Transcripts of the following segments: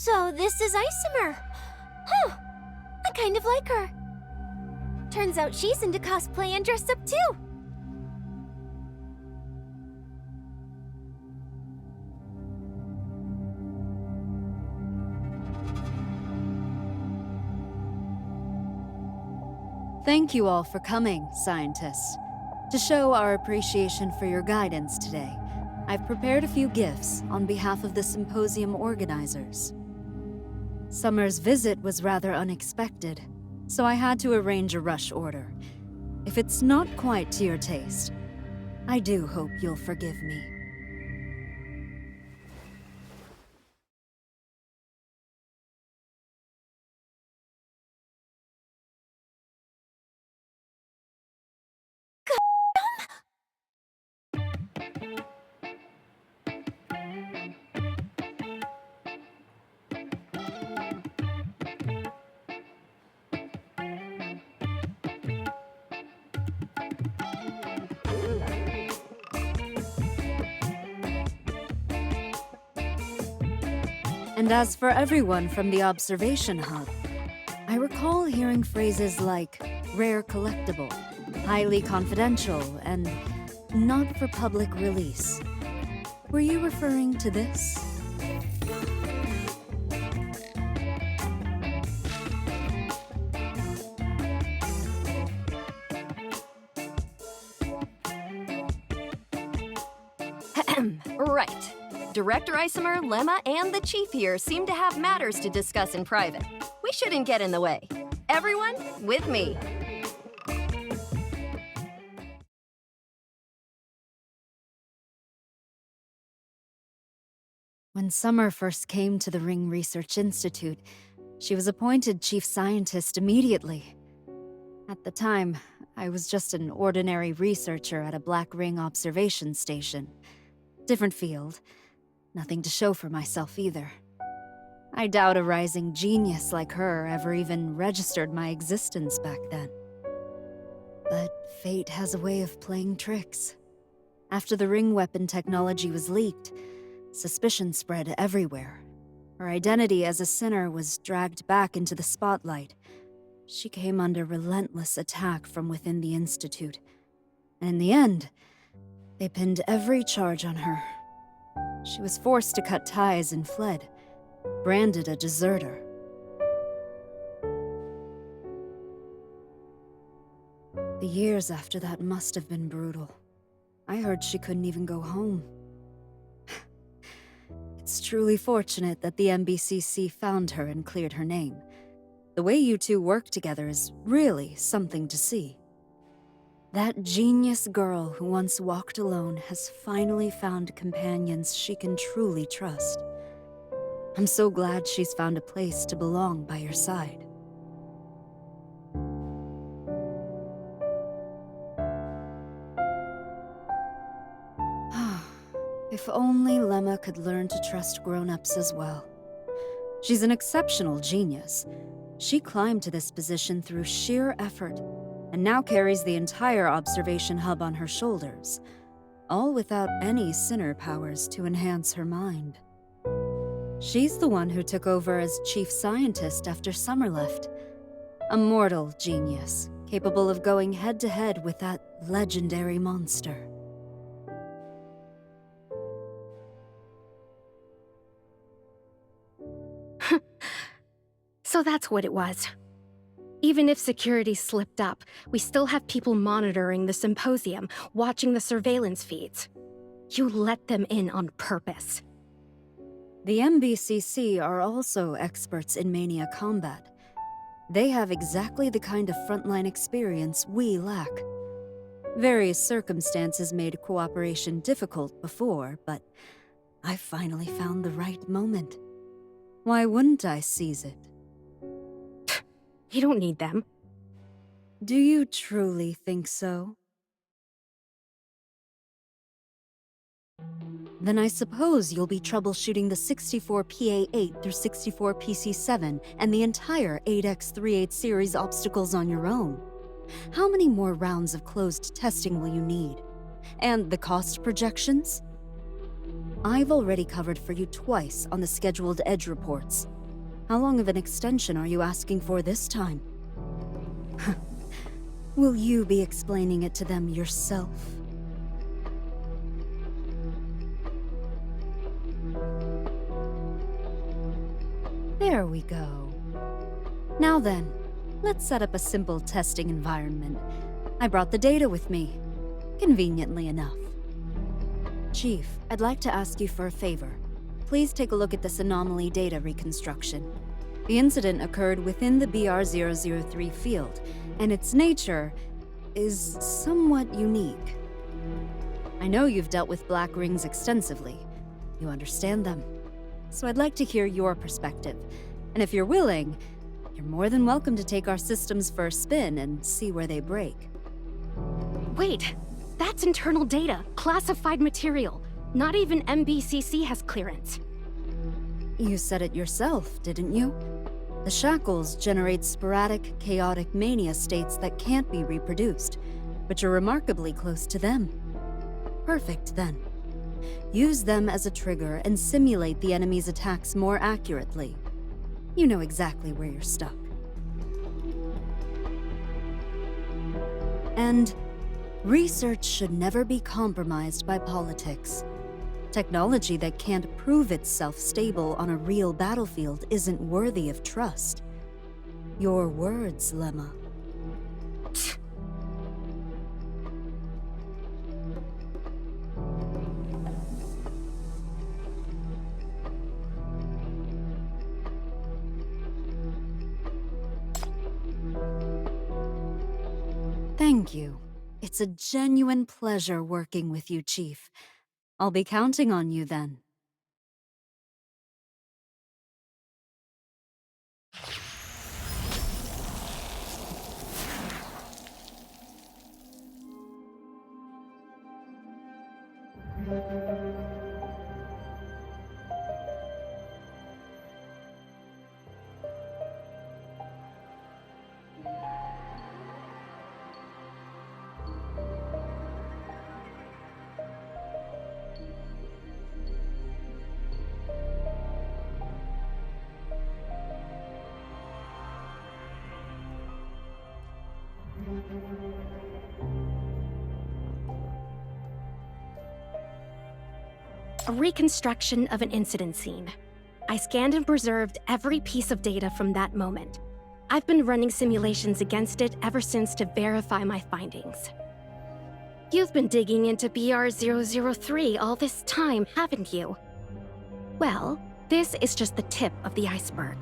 So this is Isomer. Huh, I kind of like her. Turns out she's into cosplay and dress up too. Thank you all for coming, scientists. To show our appreciation for your guidance today, I've prepared a few gifts on behalf of the symposium organizers. Summer's visit was rather unexpected, so I had to arrange a rush order. If it's not quite to your taste, I do hope you'll forgive me. And as for everyone from the observation hub, I recall hearing phrases like rare collectible, highly confidential, and not for public release. Were you referring to this? Right. Director Isomer, Lemma, and the Chief here seem to have matters to discuss in private. We shouldn't get in the way. Everyone, with me. When Summer first came to the Ring Research Institute, she was appointed chief scientist immediately. At the time, I was just an ordinary researcher at a Black Ring observation station. Different field. Nothing to show for myself either. I doubt a rising genius like her ever even registered my existence back then. But fate has a way of playing tricks. After the ring weapon technology was leaked, suspicion spread everywhere. Her identity as a sinner was dragged back into the spotlight. She came under relentless attack from within the Institute. And in the end, they pinned every charge on her. She was forced to cut ties and fled, branded a deserter. The years after that must have been brutal. I heard she couldn't even go home. It's truly fortunate that the MBCC found her and cleared her name. The way you two work together is really something to see. That genius girl who once walked alone has finally found companions she can truly trust. I'm so glad she's found a place to belong by your side. If only Lemma could learn to trust grown-ups as well. She's an exceptional genius. She climbed to this position through sheer effort, and now carries the entire observation hub on her shoulders, all without any sinner powers to enhance her mind. She's the one who took over as chief scientist after Summer left. A mortal genius, capable of going head-to-head with that legendary monster. So that's what it was. Even if security slipped up, we still have people monitoring the symposium, watching the surveillance feeds. You let them in on purpose. The MBCC are also experts in mania combat. They have exactly the kind of frontline experience we lack. Various circumstances made cooperation difficult before, but I finally found the right moment. Why wouldn't I seize it? You don't need them. Do you truly think so? Then I suppose you'll be troubleshooting the 64PA8 through 64PC7 and the entire 8X38 series obstacles on your own. How many more rounds of closed testing will you need? And the cost projections? I've already covered for you twice on the scheduled Edge reports. How long of an extension are you asking for this time? Will you be explaining it to them yourself? There we go. Now then, let's set up a simple testing environment. I brought the data with me, conveniently enough. Chief, I'd like to ask you for a favor. Please take a look at this anomaly data reconstruction. The incident occurred within the BR003 field, and its nature is somewhat unique. I know you've dealt with black rings extensively. You understand them. So I'd like to hear your perspective. And if you're willing, you're more than welcome to take our systems for a spin and see where they break. Wait, that's internal data, classified material. Not even MBCC has clearance. You said it yourself, didn't you? The shackles generate sporadic, chaotic mania states that can't be reproduced, but you're remarkably close to them. Perfect, then. Use them as a trigger and simulate the enemy's attacks more accurately. You know exactly where you're stuck. And research should never be compromised by politics. Technology that can't prove itself stable on a real battlefield isn't worthy of trust. Your words, Lemma. Thank you. It's a genuine pleasure working with you, Chief. I'll be counting on you then. A reconstruction of an incident scene. I scanned and preserved every piece of data from that moment. I've been running simulations against it ever since to verify my findings. You've been digging into BR003 all this time, haven't you? Well, this is just the tip of the iceberg.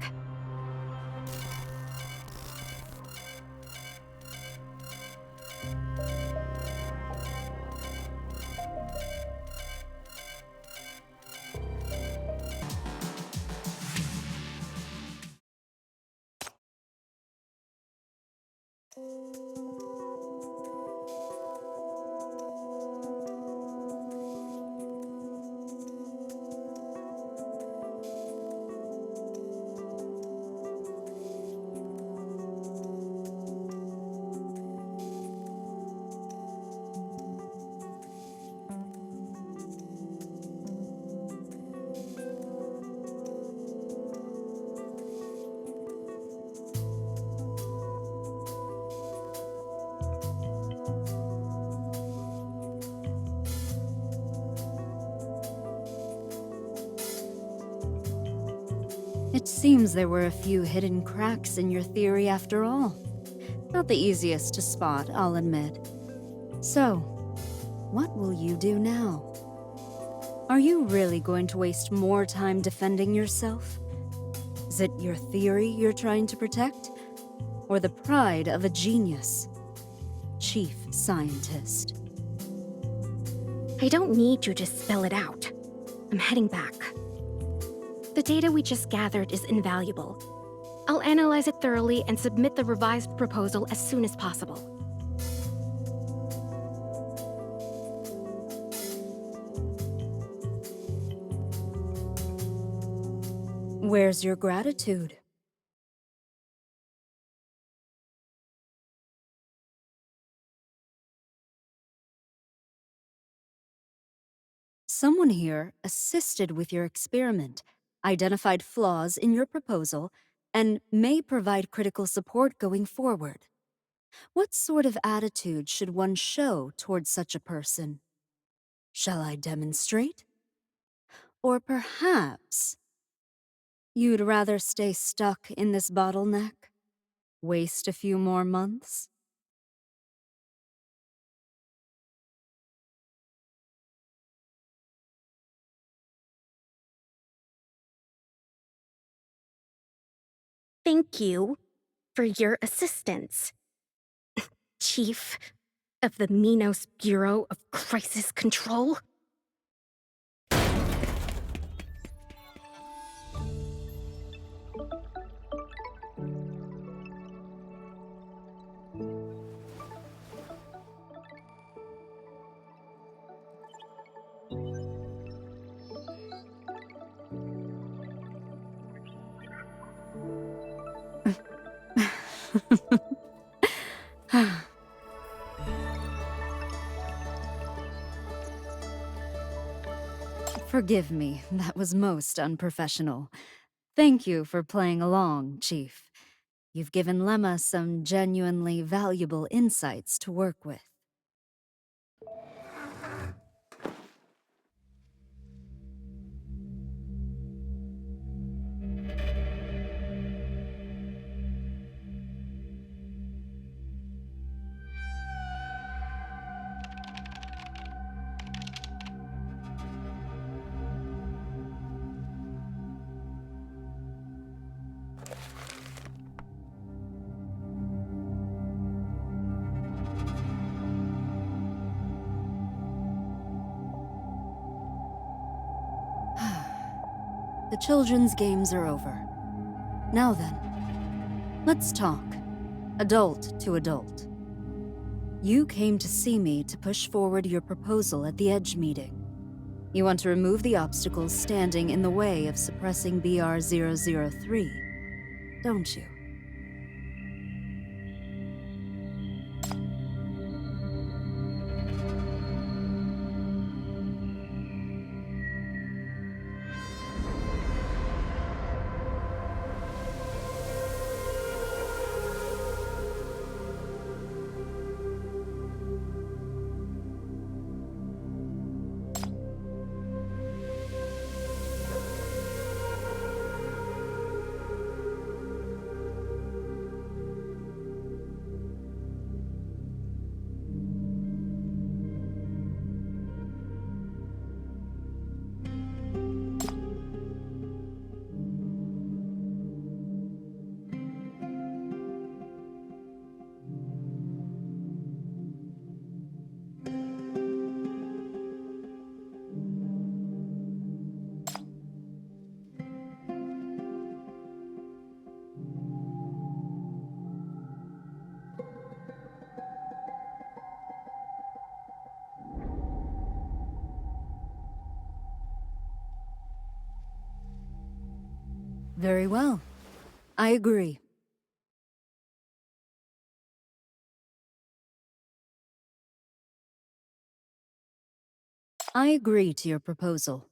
It seems there were a few hidden cracks in your theory after all. Not the easiest to spot, I'll admit. So, what will you do now? Are you really going to waste more time defending yourself? Is it your theory you're trying to protect? Or the pride of a genius? Chief Scientist. I don't need you to spell it out. I'm heading back. The data we just gathered is invaluable. I'll analyze it thoroughly and submit the revised proposal as soon as possible. Where's your gratitude? Someone here assisted with your experiment, identified flaws in your proposal, and may provide critical support going forward. What sort of attitude should one show towards such a person? Shall I demonstrate? Or perhaps you'd rather stay stuck in this bottleneck? Waste a few more months? Thank you for your assistance, Chief of the Minos Bureau of Crisis Control. Forgive me, that was most unprofessional. Thank you for playing along, Chief. You've given Lemma some genuinely valuable insights to work with. The children's games are over. Now then, let's talk. Adult to adult. You came to see me to push forward your proposal at the Edge meeting. You want to remove the obstacles standing in the way of suppressing BR-003, don't you? Very well. I agree. I agree to your proposal,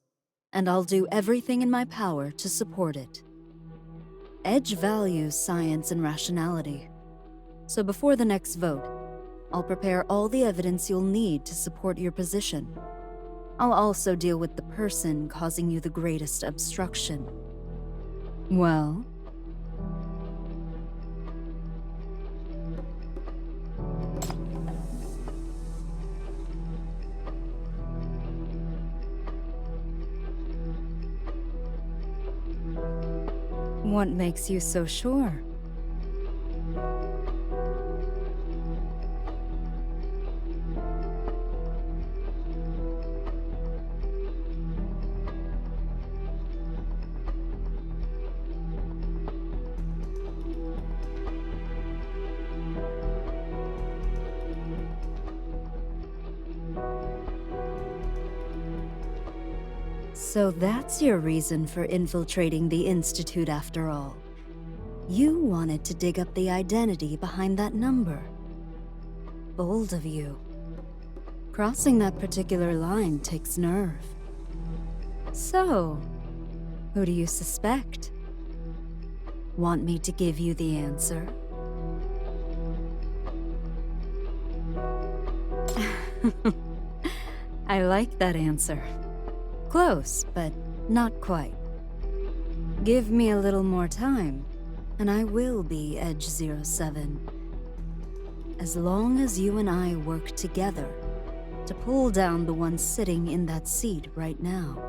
and I'll do everything in my power to support it. Edge values science and rationality, so before the next vote, I'll prepare all the evidence you'll need to support your position. I'll also deal with the person causing you the greatest obstruction. Well? What makes you so sure? So that's your reason for infiltrating the Institute after all. You wanted to dig up the identity behind that number. Bold of you. Crossing that particular line takes nerve. So, who do you suspect? Want me to give you the answer? I like that answer. Close, but not quite. Give me a little more time, and I will be Edge-07. As long as you and I work together to pull down the one sitting in that seat right now.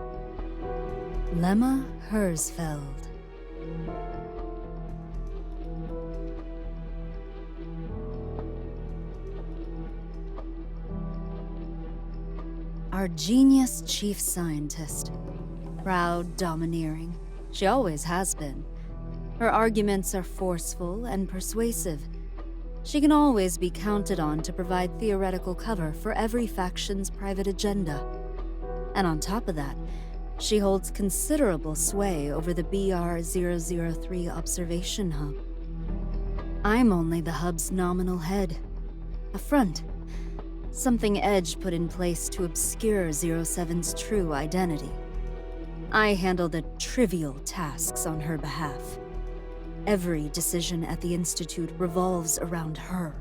Lemma Hersfeld. Our genius chief scientist. Proud, domineering. She always has been. Her arguments are forceful and persuasive. She can always be counted on to provide theoretical cover for every faction's private agenda. And on top of that, she holds considerable sway over the BR-003 observation hub. I'm only the hub's nominal head. A front. Something Edge put in place to obscure 07's true identity. I handle the trivial tasks on her behalf. Every decision at the Institute revolves around her.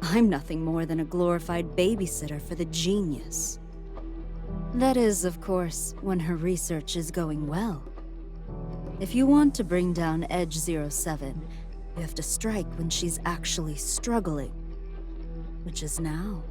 I'm nothing more than a glorified babysitter for the genius. That is, of course, when her research is going well. If you want to bring down Edge-07, you have to strike when she's actually struggling. Which is now.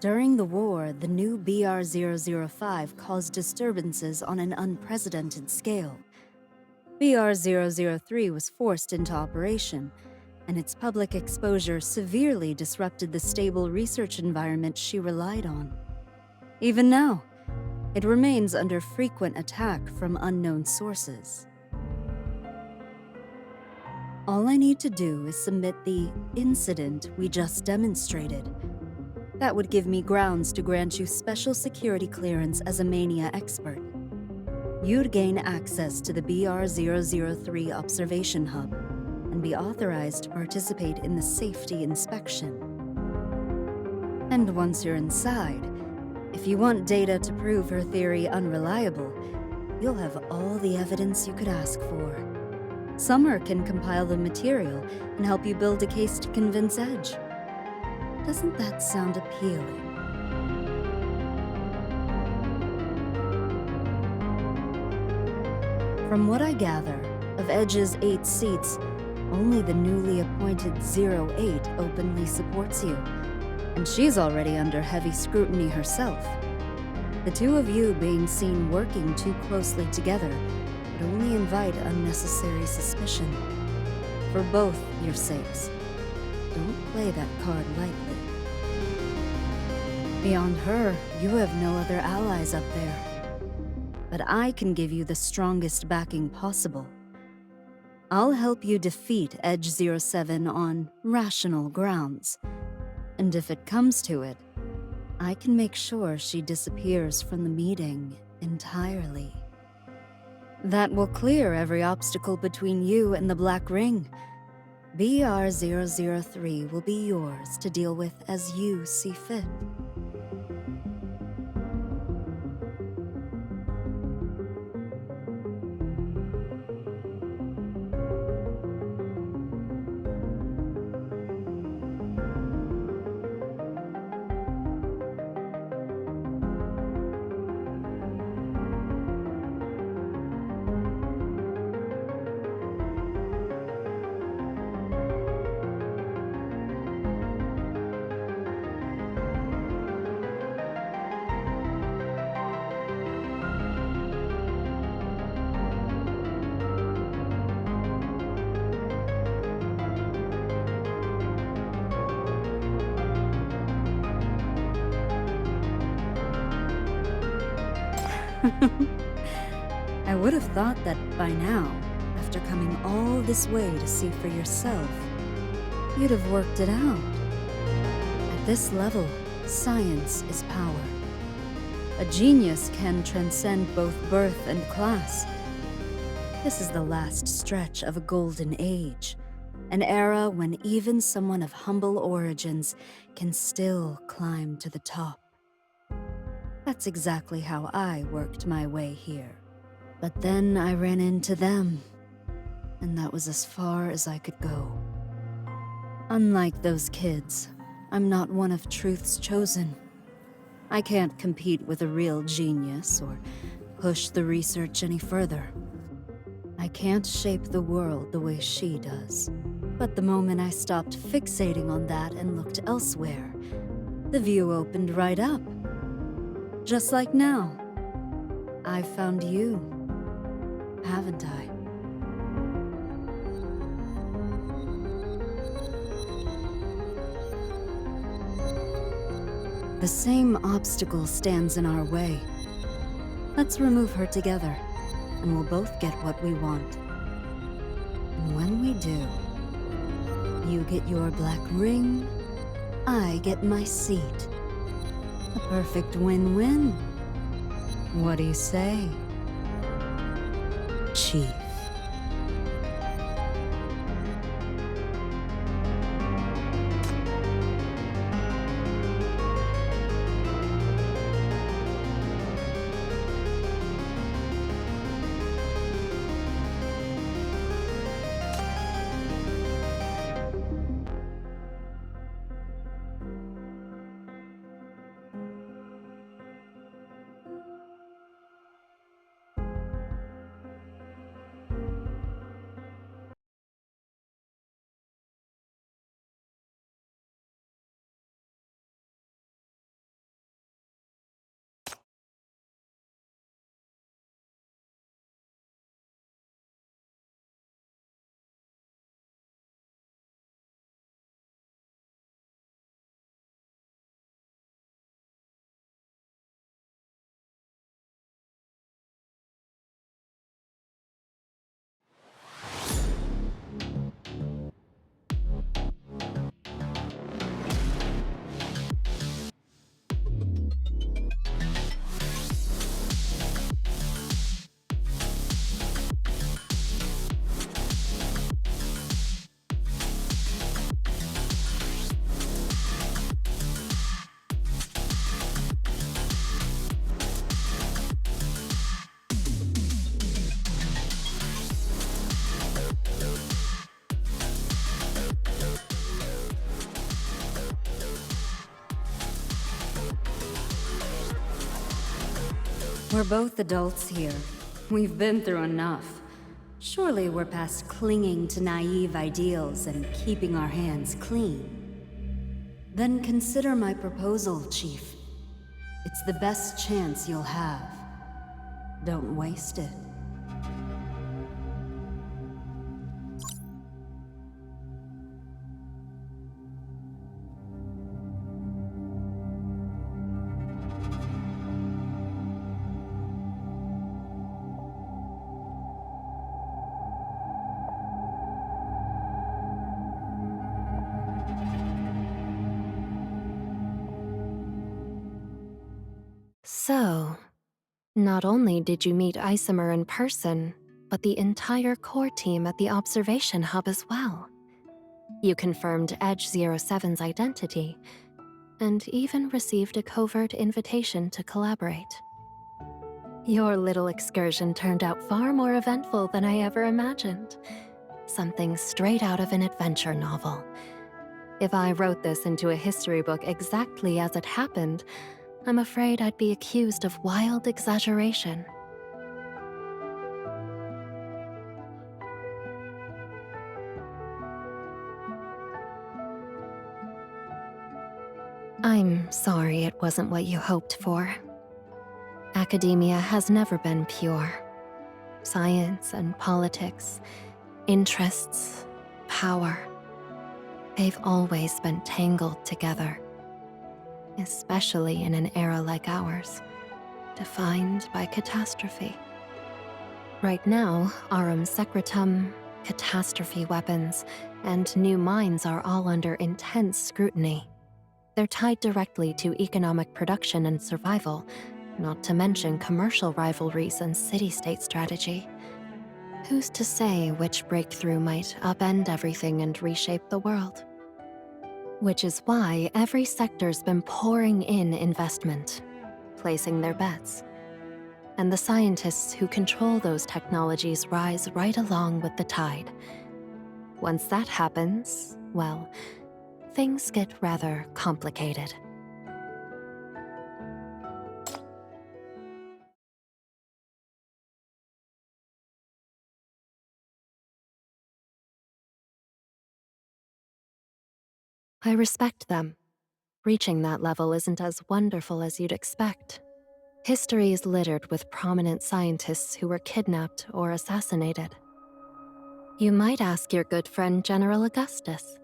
During the war, the new BR-005 caused disturbances on an unprecedented scale. BR-003 was forced into operation, and its public exposure severely disrupted the stable research environment she relied on. Even now, it remains under frequent attack from unknown sources. All I need to do is submit the incident we just demonstrated. That would give me grounds to grant you special security clearance as a mania expert. You'd gain access to the BR-003 observation hub and be authorized to participate in the safety inspection. And once you're inside, if you want data to prove her theory unreliable, you'll have all the evidence you could ask for. Summer can compile the material and help you build a case to convince Edge. Doesn't that sound appealing? From what I gather, of Edge's 8 seats, only the newly appointed 08 openly supports you, and she's already under heavy scrutiny herself. The two of you being seen working too closely together would only invite unnecessary suspicion. For both your sakes, don't play that card lightly. Beyond her, you have no other allies up there. But I can give you the strongest backing possible. I'll help you defeat Edge-07 on rational grounds. And if it comes to it, I can make sure she disappears from the meeting entirely. That will clear every obstacle between you and the Black Ring. BR-003 will be yours to deal with as you see fit. I would have thought that by now, after coming all this way to see for yourself, You'd have worked it out. At this level, science is power. A genius can transcend both birth and class. This is the last stretch of a golden age, an era when even someone of humble origins can still climb to the top. That's exactly how I worked my way here. But then I ran into them, and that was as far as I could go. Unlike those kids, I'm not one of Truth's chosen. I can't compete with a real genius or push the research any further. I can't shape the world the way she does. But the moment I stopped fixating on that and looked elsewhere, the view opened right up. Just like now. I've found you, haven't I? The same obstacle stands in our way. Let's remove her together, and we'll both get what we want. And when we do, you get your black ring, I get my seat. A perfect win-win. What do you say, Chief? We're both adults here. We've been through enough. Surely we're past clinging to naive ideals and keeping our hands clean. Then consider my proposal, Chief. It's the best chance you'll have. Don't waste it. So, not only did you meet Isomer in person, but the entire core team at the observation hub as well. You confirmed Edge 07's identity, and even received a covert invitation to collaborate. Your little excursion turned out far more eventful than I ever imagined. Something straight out of an adventure novel. If I wrote this into a history book exactly as it happened, I'm afraid I'd be accused of wild exaggeration. I'm sorry it wasn't what you hoped for. Academia has never been pure. Science and politics, interests, power, they've always been tangled together. Especially in an era like ours, defined by catastrophe. Right now, Aurum Secretum catastrophe weapons, and new mines are all under intense scrutiny. They're tied directly to economic production and survival, not to mention commercial rivalries and city-state strategy. Who's to say which breakthrough might upend everything and reshape the world? Which is why every sector's been pouring in investment, placing their bets. And the scientists who control those technologies rise right along with the tide. Once that happens, well, things get rather complicated. I respect them. Reaching that level isn't as wonderful as you'd expect. History is littered with prominent scientists who were kidnapped or assassinated. You might ask your good friend General Augustus.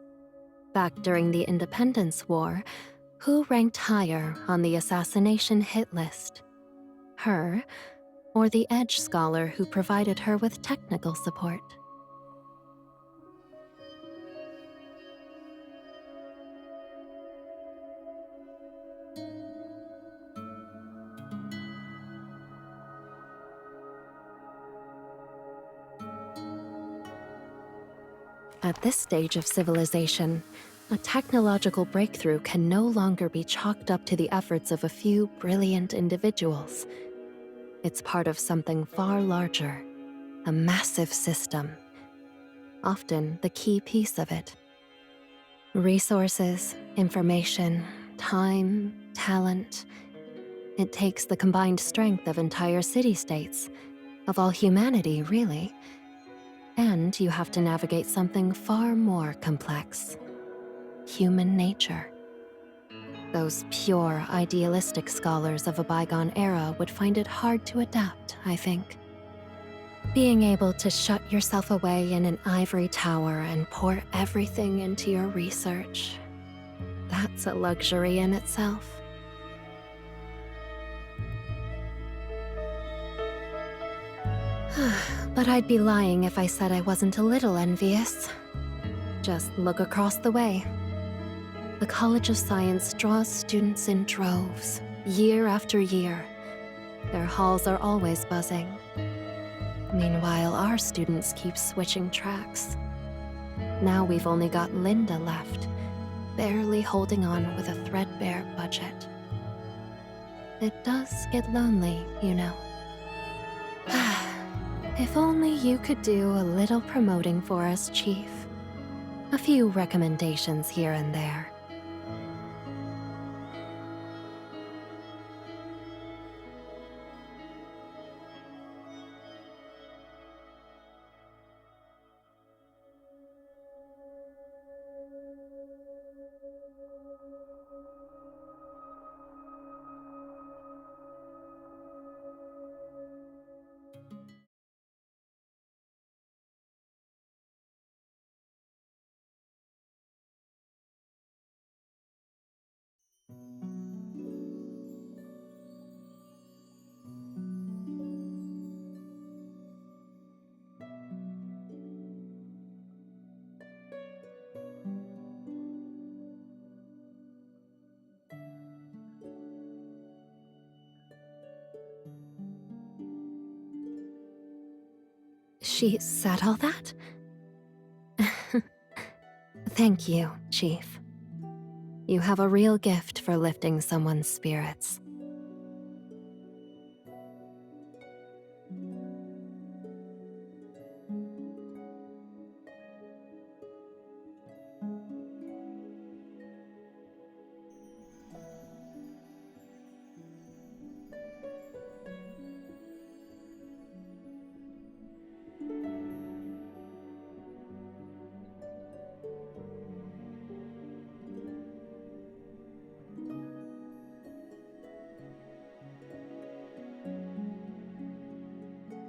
Back during the Independence War, who ranked higher on the assassination hit list? Her, or the Edge scholar who provided her with technical support? At this stage of civilization, a technological breakthrough can no longer be chalked up to the efforts of a few brilliant individuals. It's part of something far larger, a massive system. Often the key piece of it. Resources, information, time, talent. It takes the combined strength of entire city-states, of all humanity, really. And you have to navigate something far more complex. Human nature. Those pure, idealistic scholars of a bygone era would find it hard to adapt, I think. Being able to shut yourself away in an ivory tower and pour everything into your research. That's a luxury in itself. But I'd be lying if I said I wasn't a little envious. Just look across the way. The College of Science draws students in droves, year after year. Their halls are always buzzing. Meanwhile, our students keep switching tracks. Now we've only got Linda left, barely holding on with a threadbare budget. It does get lonely, you know. If only you could do a little promoting for us, Chief. A few recommendations here and there. She said all that? Thank you, Chief. You have a real gift for lifting someone's spirits.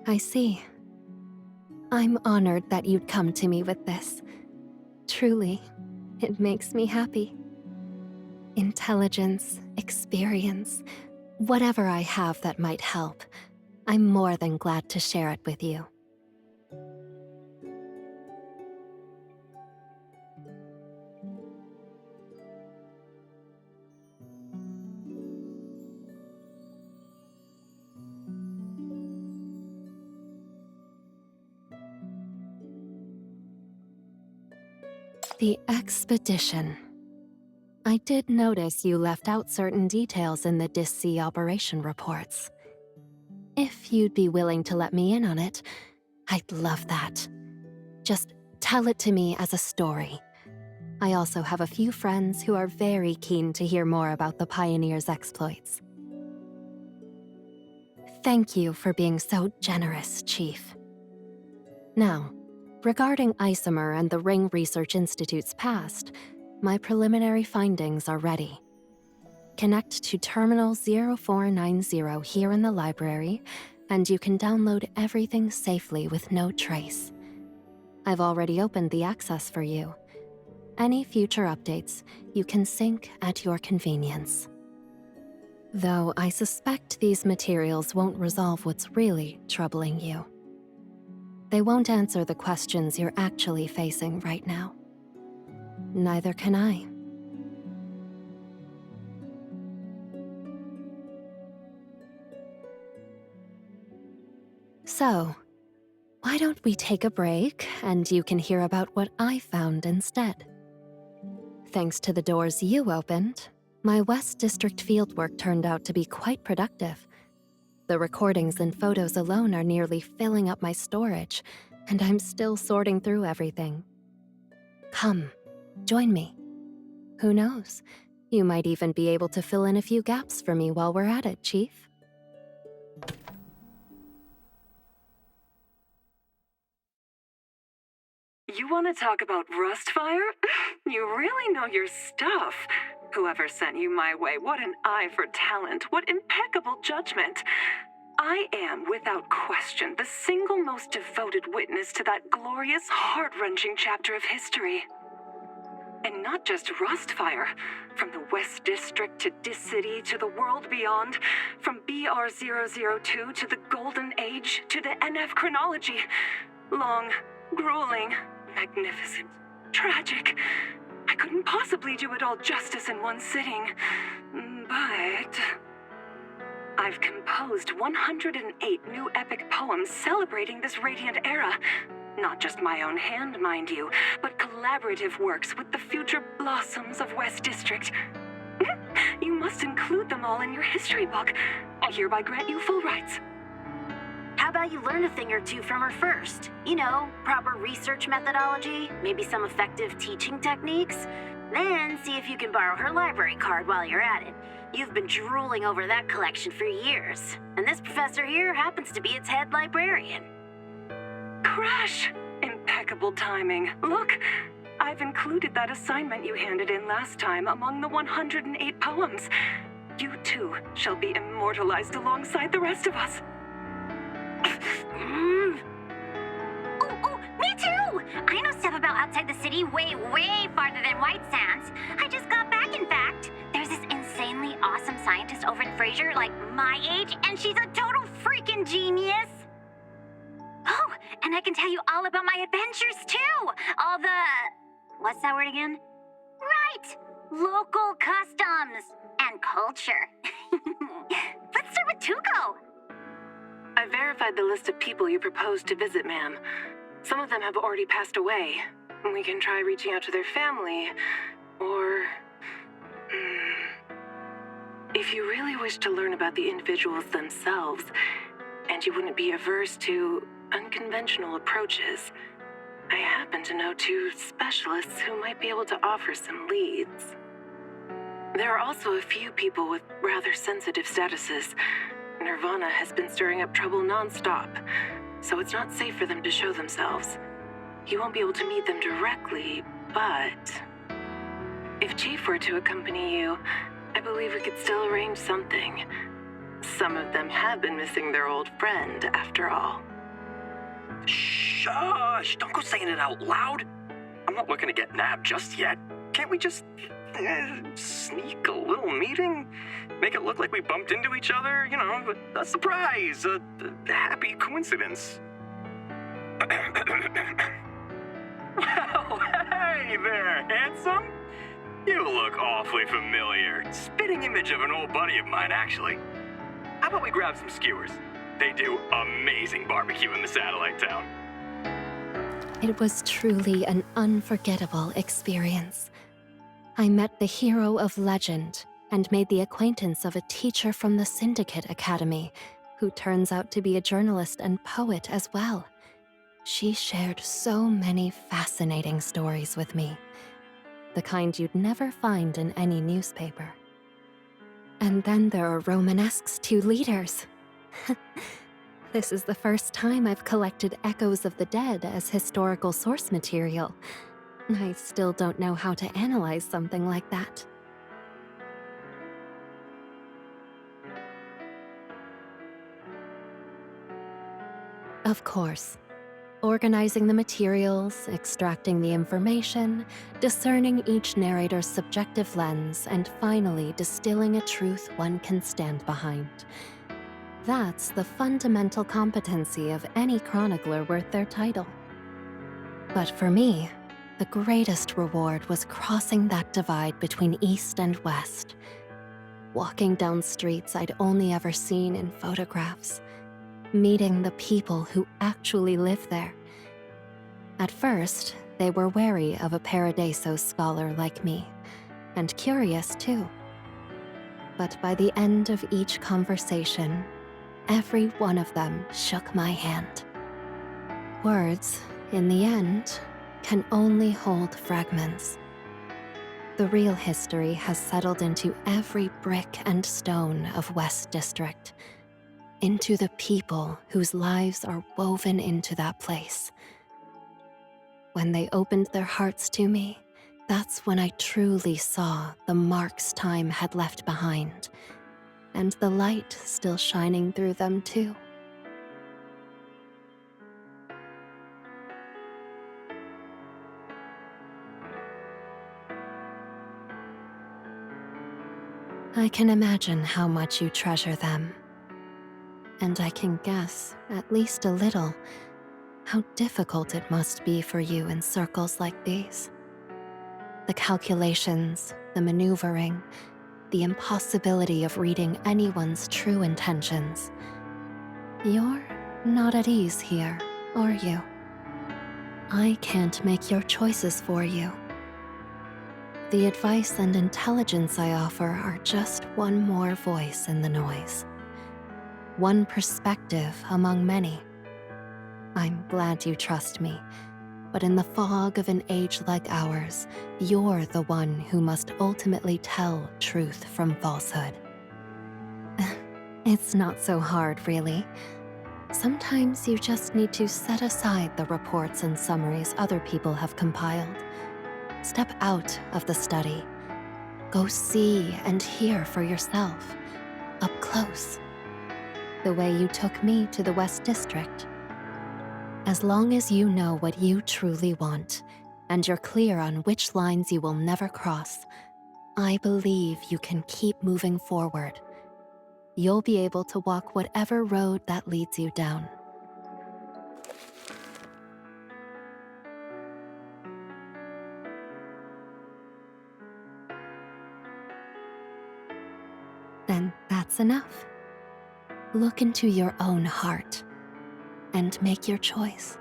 I see. I'm honored that you'd come to me with this. Truly, it makes me happy. Intelligence, experience, whatever I have that might help, I'm more than glad to share it with you. The expedition. I did notice you left out certain details in the DISC operation reports. If you'd be willing to let me in on it, I'd love that. Just tell it to me as a story. I also have a few friends who are very keen to hear more about the Pioneer's exploits. Thank you for being so generous, Chief. Now, regarding Isomer and the Ring Research Institute's past, my preliminary findings are ready. Connect to Terminal 0490 here in the library, and you can download everything safely with no trace. I've already opened the access for you. Any future updates, you can sync at your convenience. Though I suspect these materials won't resolve what's really troubling you. They won't answer the questions you're actually facing right now. Neither can I. So, why don't we take a break and you can hear about what I found instead? Thanks to the doors you opened, my West District fieldwork turned out to be quite productive. The recordings and photos alone are nearly filling up my storage, and I'm still sorting through everything. Come, join me. Who knows? You might even be able to fill in a few gaps for me while we're at it, Chief. You want to talk about Rustfire? You really know your stuff. Whoever sent you my way, what an eye for talent, what impeccable judgment. I am, without question, the single most devoted witness to that glorious, heart-wrenching chapter of history. And not just Rustfire, from the West District to Dis City to the world beyond, from BR002 to the Golden Age to the NF chronology. Long, grueling, magnificent, tragic. I couldn't possibly do it all justice in one sitting, but I've composed 108 new epic poems celebrating this radiant era. Not just my own hand, mind you, but collaborative works with the future blossoms of West District. You must include them all in your history book. I hereby grant you full rights. How about you learn a thing or two from her first? You know, proper research methodology, maybe some effective teaching techniques. Then see if you can borrow her library card while you're at it. You've been drooling over that collection for years, and this professor here happens to be its head librarian. Crash! Impeccable timing. Look, I've included that assignment you handed in last time among the 108 poems. You too shall be immortalized alongside the rest of us. Oh, me too! I know stuff about outside the city way farther than White Sands. I just got back, in fact. There's this insanely awesome scientist over in Fraser, like my age, and she's a total freaking genius. Oh, and I can tell you all about my adventures too! All the... what's that word again? Right! Local customs and culture. Let's start with Tuco. I verified the list of people you proposed to visit, ma'am. Some of them have already passed away. We can try reaching out to their family, or... If you really wish to learn about the individuals themselves, and you wouldn't be averse to unconventional approaches, I happen to know 2 specialists who might be able to offer some leads. There are also a few people with rather sensitive statuses. Nirvana has been stirring up trouble non-stop, so it's not safe for them to show themselves. You won't be able to meet them directly, but if Chief were to accompany you, I believe we could still arrange something. Some of them have been missing their old friend, after all. Shush! Don't go saying it out loud! I'm not looking to get nabbed just yet. Can't we just sneak a little meeting? Make it look like we bumped into each other, you know, a surprise, a happy coincidence. Well, hey there, handsome! You look awfully familiar. Spitting image of an old buddy of mine, actually. How about we grab some skewers? They do amazing barbecue in the satellite town. It was truly an unforgettable experience. I met the hero of legend and made the acquaintance of a teacher from the Syndicate Academy, who turns out to be a journalist and poet as well. She shared so many fascinating stories with me, the kind you'd never find in any newspaper. And then there are Romanesque's 2 leaders. This is the first time I've collected echoes of the dead as historical source material. I still don't know how to analyze something like that. Of course, organizing the materials, extracting the information, discerning each narrator's subjective lens, and finally distilling a truth one can stand behind. That's the fundamental competency of any chronicler worth their title. But for me, the greatest reward was crossing that divide between East and West, walking down streets I'd only ever seen in photographs, meeting the people who actually live there. At first, they were wary of a Paradiso scholar like me, and curious too. But by the end of each conversation, every one of them shook my hand. Words, in the end, can only hold fragments. The real history has settled into every brick and stone of West District, into the people whose lives are woven into that place. When they opened their hearts to me, that's when I truly saw the marks time had left behind, and the light still shining through them too. I can imagine how much you treasure them. And I can guess, at least a little, how difficult it must be for you in circles like these. The calculations, the maneuvering, the impossibility of reading anyone's true intentions. You're not at ease here, are you? I can't make your choices for you. The advice and intelligence I offer are just one more voice in the noise. One perspective among many. I'm glad you trust me, but in the fog of an age like ours, you're the one who must ultimately tell truth from falsehood. It's not so hard, really. Sometimes you just need to set aside the reports and summaries other people have compiled. Step out of the study. Go see and hear for yourself, up close. The way you took me to the West District. As long as you know what you truly want, and you're clear on which lines you will never cross, I believe you can keep moving forward. You'll be able to walk whatever road that leads you down. Then that's enough. Look into your own heart and make your choice.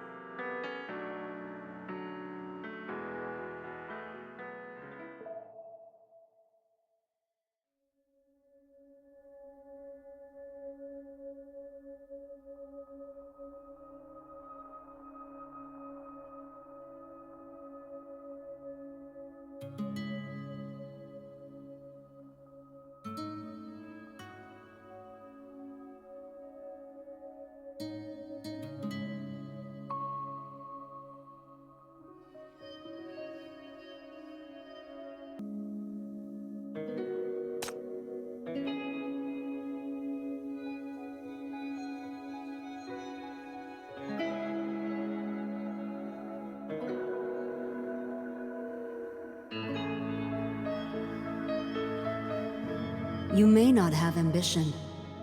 You may not have ambition,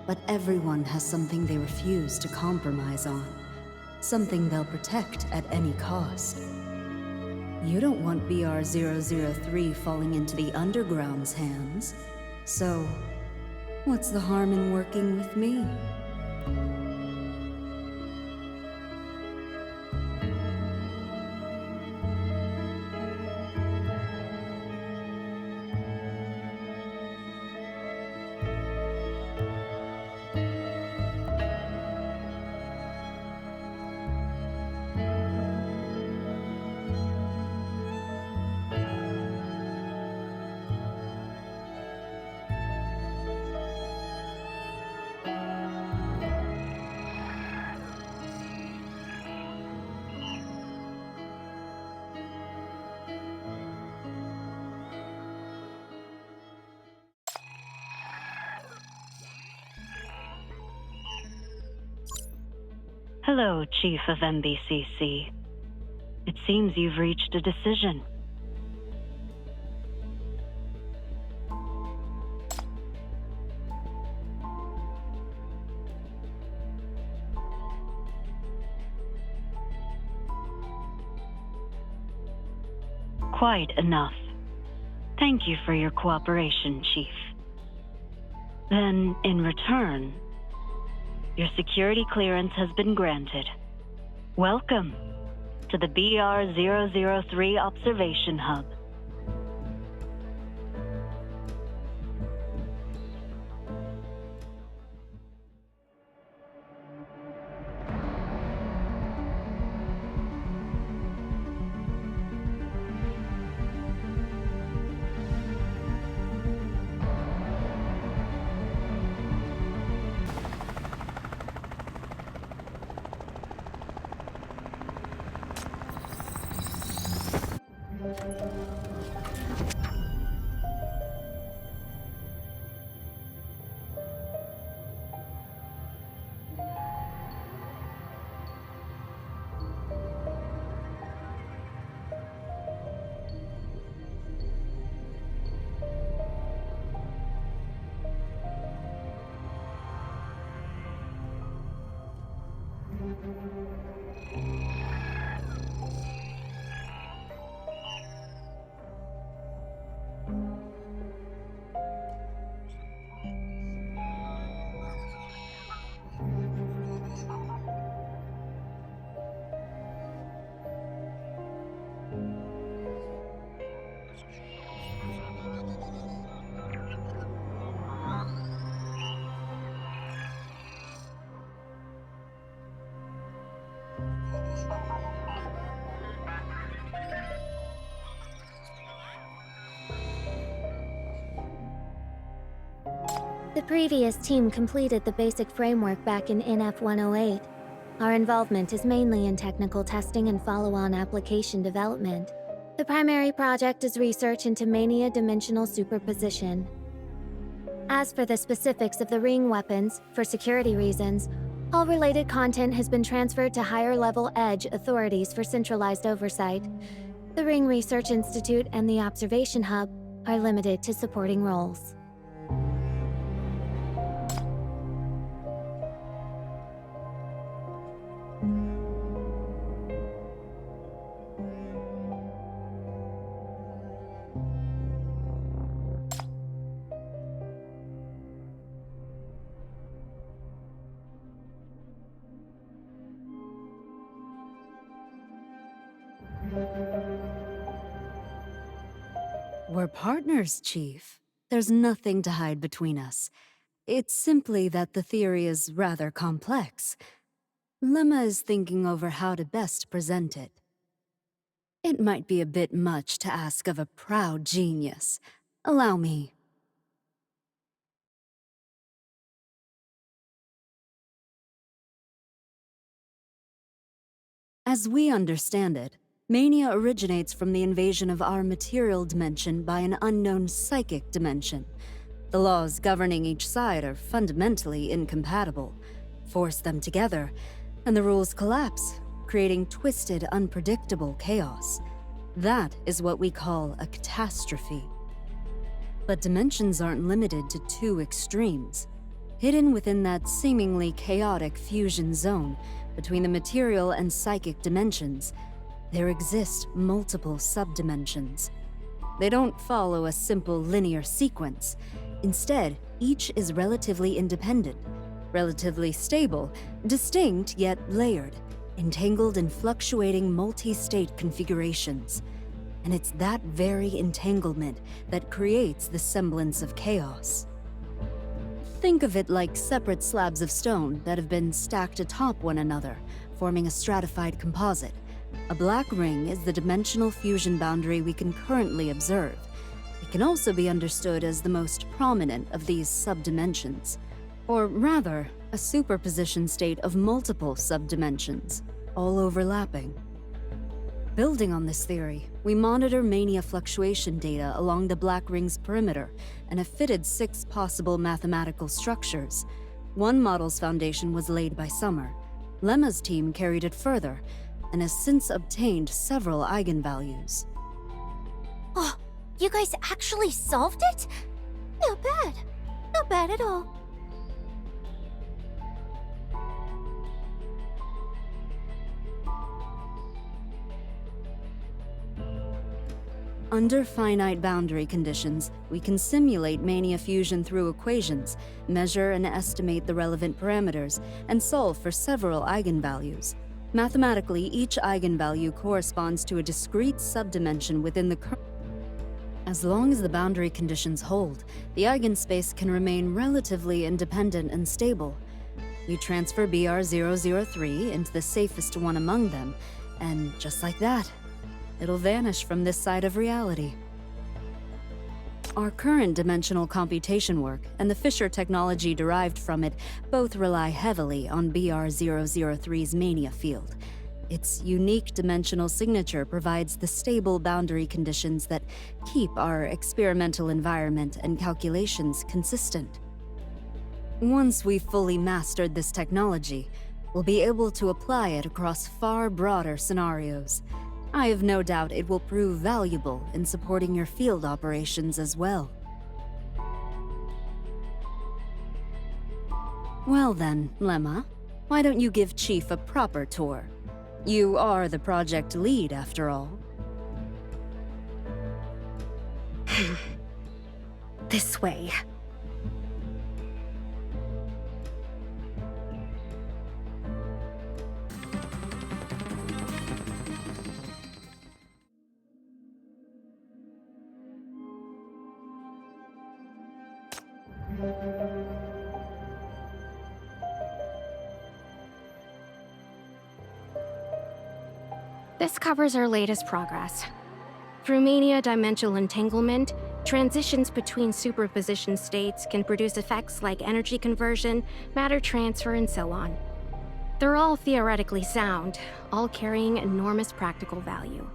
but everyone has something they refuse to compromise on. Something they'll protect at any cost. You don't want BR-003 falling into the Underground's hands. So, what's the harm in working with me? Hello, Chief of MBCC. It seems you've reached a decision. Quite enough. Thank you for your cooperation, Chief. Then, in return, your security clearance has been granted. Welcome to the BR-003 Observation Hub. The previous team completed the basic framework back in NF 108. Our involvement is mainly in technical testing and follow-on application development. The primary project is research into mania dimensional superposition. As for the specifics of the ring weapons, for security reasons, all related content has been transferred to higher-level Edge authorities for centralized oversight. The Ring Research Institute and the Observation Hub are limited to supporting roles. We're partners, Chief. There's nothing to hide between us. It's simply that the theory is rather complex. Lemma is thinking over how to best present it. It might be a bit much to ask of a proud genius. Allow me. As we understand it, mania originates from the invasion of our material dimension by an unknown psychic dimension. The laws governing each side are fundamentally incompatible. Force them together, and the rules collapse, creating twisted, unpredictable chaos. That is what we call a catastrophe. But dimensions aren't limited to two extremes. Hidden within that seemingly chaotic fusion zone between the material and psychic dimensions, there exist multiple subdimensions. They don't follow a simple linear sequence. Instead, each is relatively independent, relatively stable, distinct yet layered, entangled in fluctuating multi-state configurations. And it's that very entanglement that creates the semblance of chaos. Think of it like separate slabs of stone that have been stacked atop one another, forming a stratified composite. A black ring is the dimensional fusion boundary we can currently observe. It can also be understood as the most prominent of these subdimensions, or rather, a superposition state of multiple subdimensions, all overlapping. Building on this theory, we monitor mania fluctuation data along the black ring's perimeter and have fitted 6 possible mathematical structures. One model's foundation was laid by Summer. Lemma's team carried it further, and has since obtained several eigenvalues. Oh, you guys actually solved it? Not bad. Not bad at all. Under finite boundary conditions, we can simulate mania fusion through equations, measure and estimate the relevant parameters, and solve for several eigenvalues. Mathematically, each eigenvalue corresponds to a discrete subdimension within the current. As long as the boundary conditions hold, the eigenspace can remain relatively independent and stable. We transfer BR003 into the safest one among them, and just like that, it'll vanish from this side of reality. Our current dimensional computation work and the Fisher technology derived from it both rely heavily on BR003's mania field. Its unique dimensional signature provides the stable boundary conditions that keep our experimental environment and calculations consistent. Once we've fully mastered this technology, we'll be able to apply it across far broader scenarios. I have no doubt it will prove valuable in supporting your field operations as well. Well then, Lemma, why don't you give Chief a proper tour? You are the project lead, after all. This way. This covers our latest progress. Through mania dimensional entanglement, transitions between superposition states can produce effects like energy conversion, matter transfer, and so on. They're all theoretically sound, all carrying enormous practical value.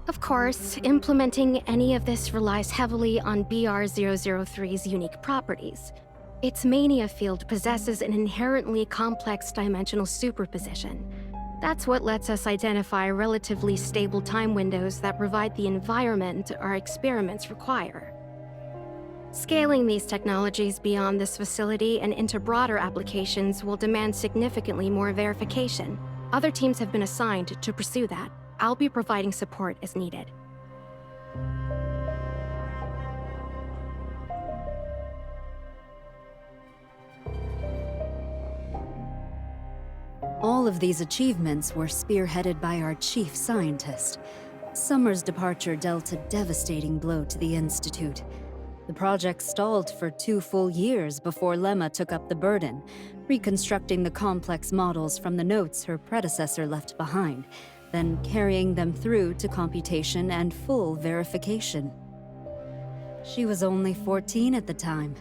Of course, implementing any of this relies heavily on BR003's unique properties. Its mania field possesses an inherently complex dimensional superposition. That's what lets us identify relatively stable time windows that provide the environment our experiments require. Scaling these technologies beyond this facility and into broader applications will demand significantly more verification. Other teams have been assigned to pursue that. I'll be providing support as needed. All of these achievements were spearheaded by our chief scientist. Summer's departure dealt a devastating blow to the Institute. The project stalled for 2 full years before Lemma took up the burden, reconstructing the complex models from the notes her predecessor left behind, then carrying them through to computation and full verification. She was only 14 at the time,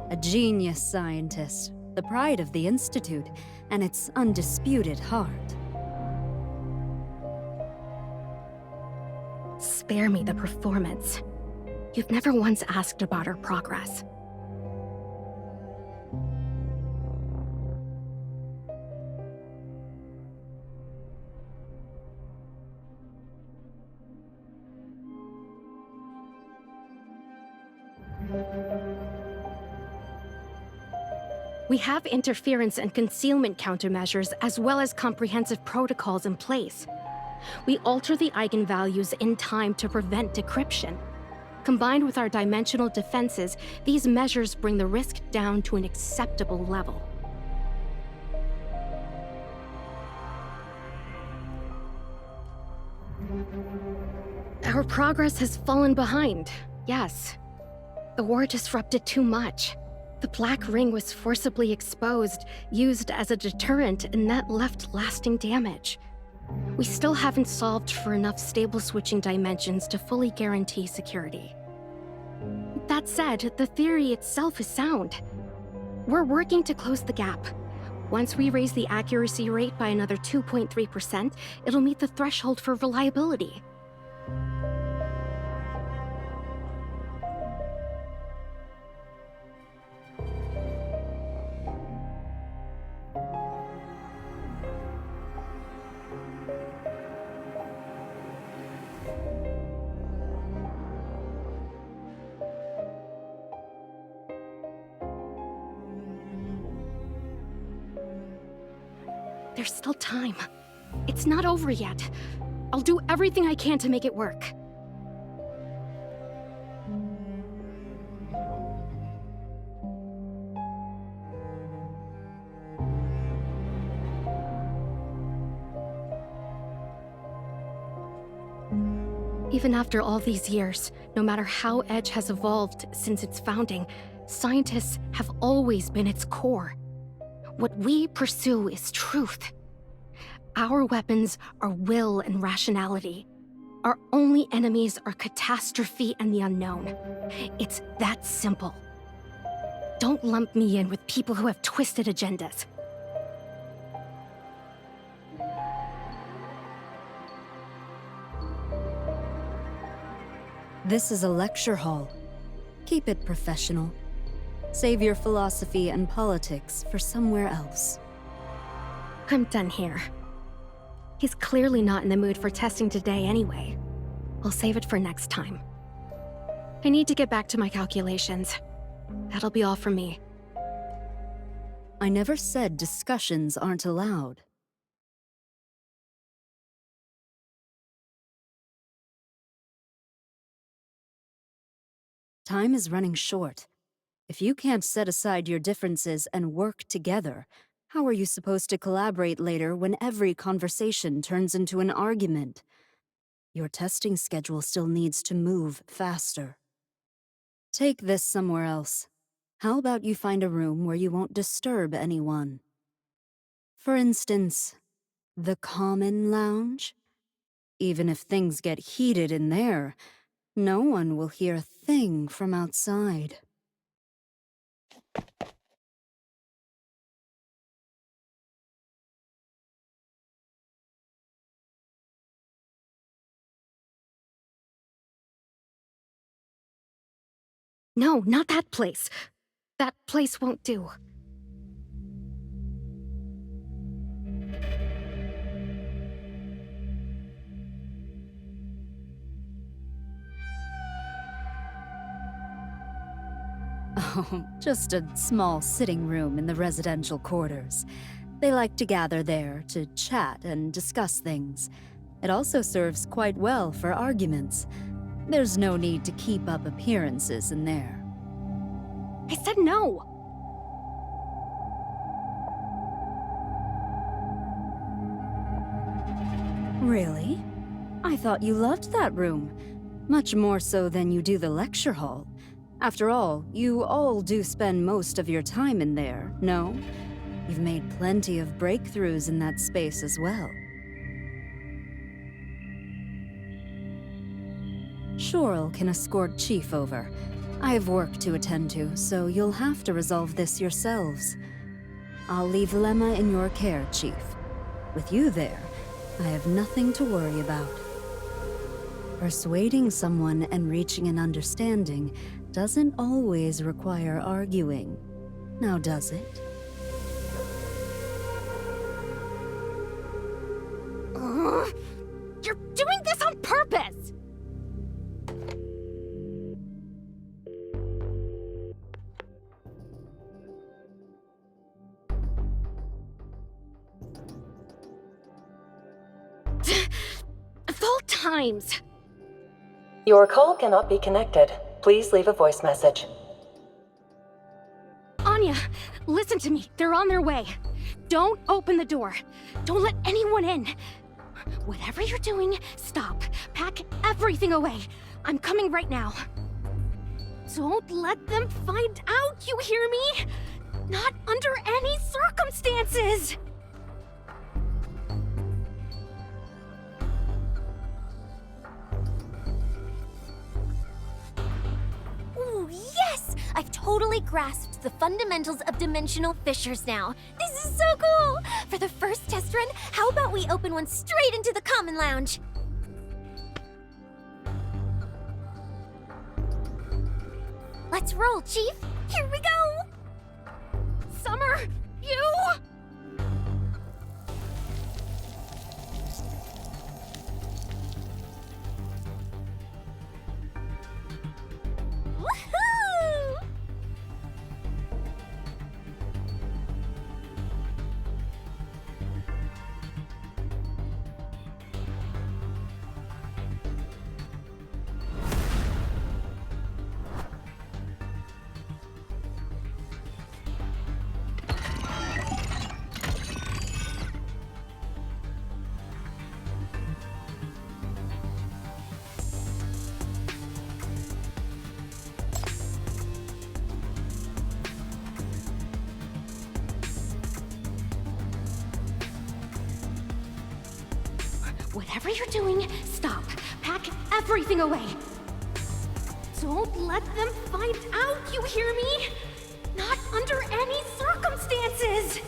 a genius scientist, the pride of the Institute, and its undisputed heart. Spare me the performance. You've never once asked about our progress. We have interference and concealment countermeasures as well as comprehensive protocols in place. We alter the eigenvalues in time to prevent decryption. Combined with our dimensional defenses, these measures bring the risk down to an acceptable level. Our progress has fallen behind, yes. The war disrupted too much. The Black Ring was forcibly exposed, used as a deterrent, and that left lasting damage. We still haven't solved for enough stable switching dimensions to fully guarantee security. That said, the theory itself is sound. We're working to close the gap. Once we raise the accuracy rate by another 2.3%, it'll meet the threshold for reliability. There's still time. It's not over yet. I'll do everything I can to make it work. Even after all these years, no matter how Edge has evolved since its founding, scientists have always been its core. What we pursue is truth. Our weapons are will and rationality. Our only enemies are catastrophe and the unknown. It's that simple. Don't lump me in with people who have twisted agendas. This is a lecture hall. Keep it professional. Save your philosophy and politics for somewhere else. I'm done here. He's clearly not in the mood for testing today anyway. I'll save it for next time. I need to get back to my calculations. That'll be all from me. I never said discussions aren't allowed. Time is running short. If you can't set aside your differences and work together, how are you supposed to collaborate later when every conversation turns into an argument? Your testing schedule still needs to move faster. Take this somewhere else. How about you find a room where you won't disturb anyone? For instance, the Common Lounge? Even if things get heated in there, no one will hear a thing from outside. No, not that place. That place won't do. Oh, just a small sitting room in the residential quarters. They like to gather there to chat and discuss things. It also serves quite well for arguments. There's no need to keep up appearances in there. I said no! Really? I thought you loved that room. Much more so than you do the lecture hall. After all, you all do spend most of your time in there, no? You've made plenty of breakthroughs in that space as well. Shorel can escort Chief over. I have work to attend to, so you'll have to resolve this yourselves. I'll leave Lemma in your care, Chief. With you there, I have nothing to worry about. Persuading someone and reaching an understanding doesn't always require arguing. Now does it? You're doing this on purpose! Of all times! Your call cannot be connected. Please leave a voice message. Anya, listen to me. They're on their way. Don't open the door. Don't let anyone in. Whatever you're doing, stop. Pack everything away. I'm coming right now. Don't let them find out, you hear me? Not under any circumstances! Ooh, yes! I've totally grasped the fundamentals of dimensional fissures now. This is so cool! For the first test run, how about we open one straight into the Common Lounge? Let's roll, Chief! Here we go! Summer, you! Woohoo! Whatever you're doing, stop. Pack everything away. Don't let them find out, you hear me? Not under any circumstances!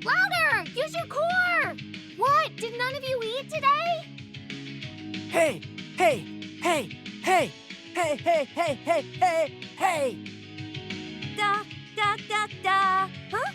Louder! Use your core! What? Did none of you eat today? Hey! Hey! Hey! Hey! Hey! Hey! Hey! Hey! Hey! Hey! Da, da, da, da. Huh?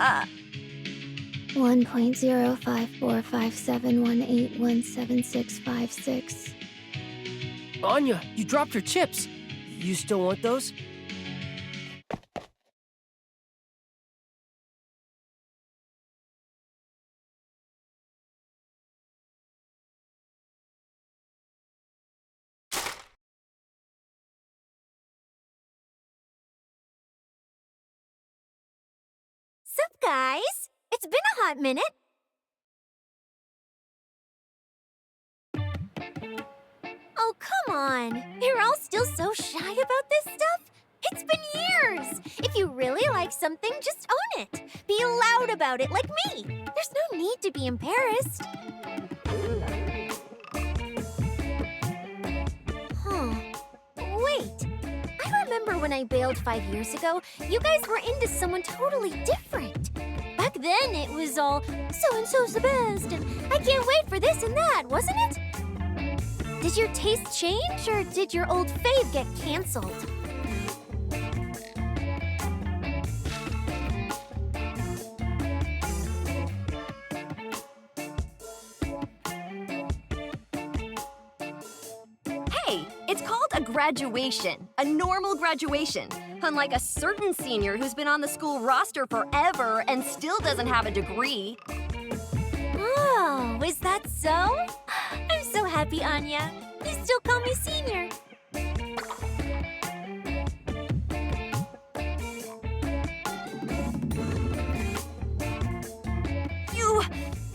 Uh, 1.054571817656. Anya, you dropped your chips. You still want those? Sup, guys? It's been a hot minute. Oh, come on. You're all still so shy about this stuff? It's been years. If you really like something, just own it. Be loud about it, like me. There's no need to be embarrassed. Huh. Wait. I remember when I bailed 5 years ago, you guys were into someone totally different. Back then, it was all, so-and-so's the best, and I can't wait for this and that, wasn't it? Did your taste change, or did your old fave get canceled? Hey, it's called a graduation, a normal graduation. Unlike a certain senior who's been on the school roster forever and still doesn't have a degree. Oh, is that so? I'm so happy, Anya. You still call me senior. You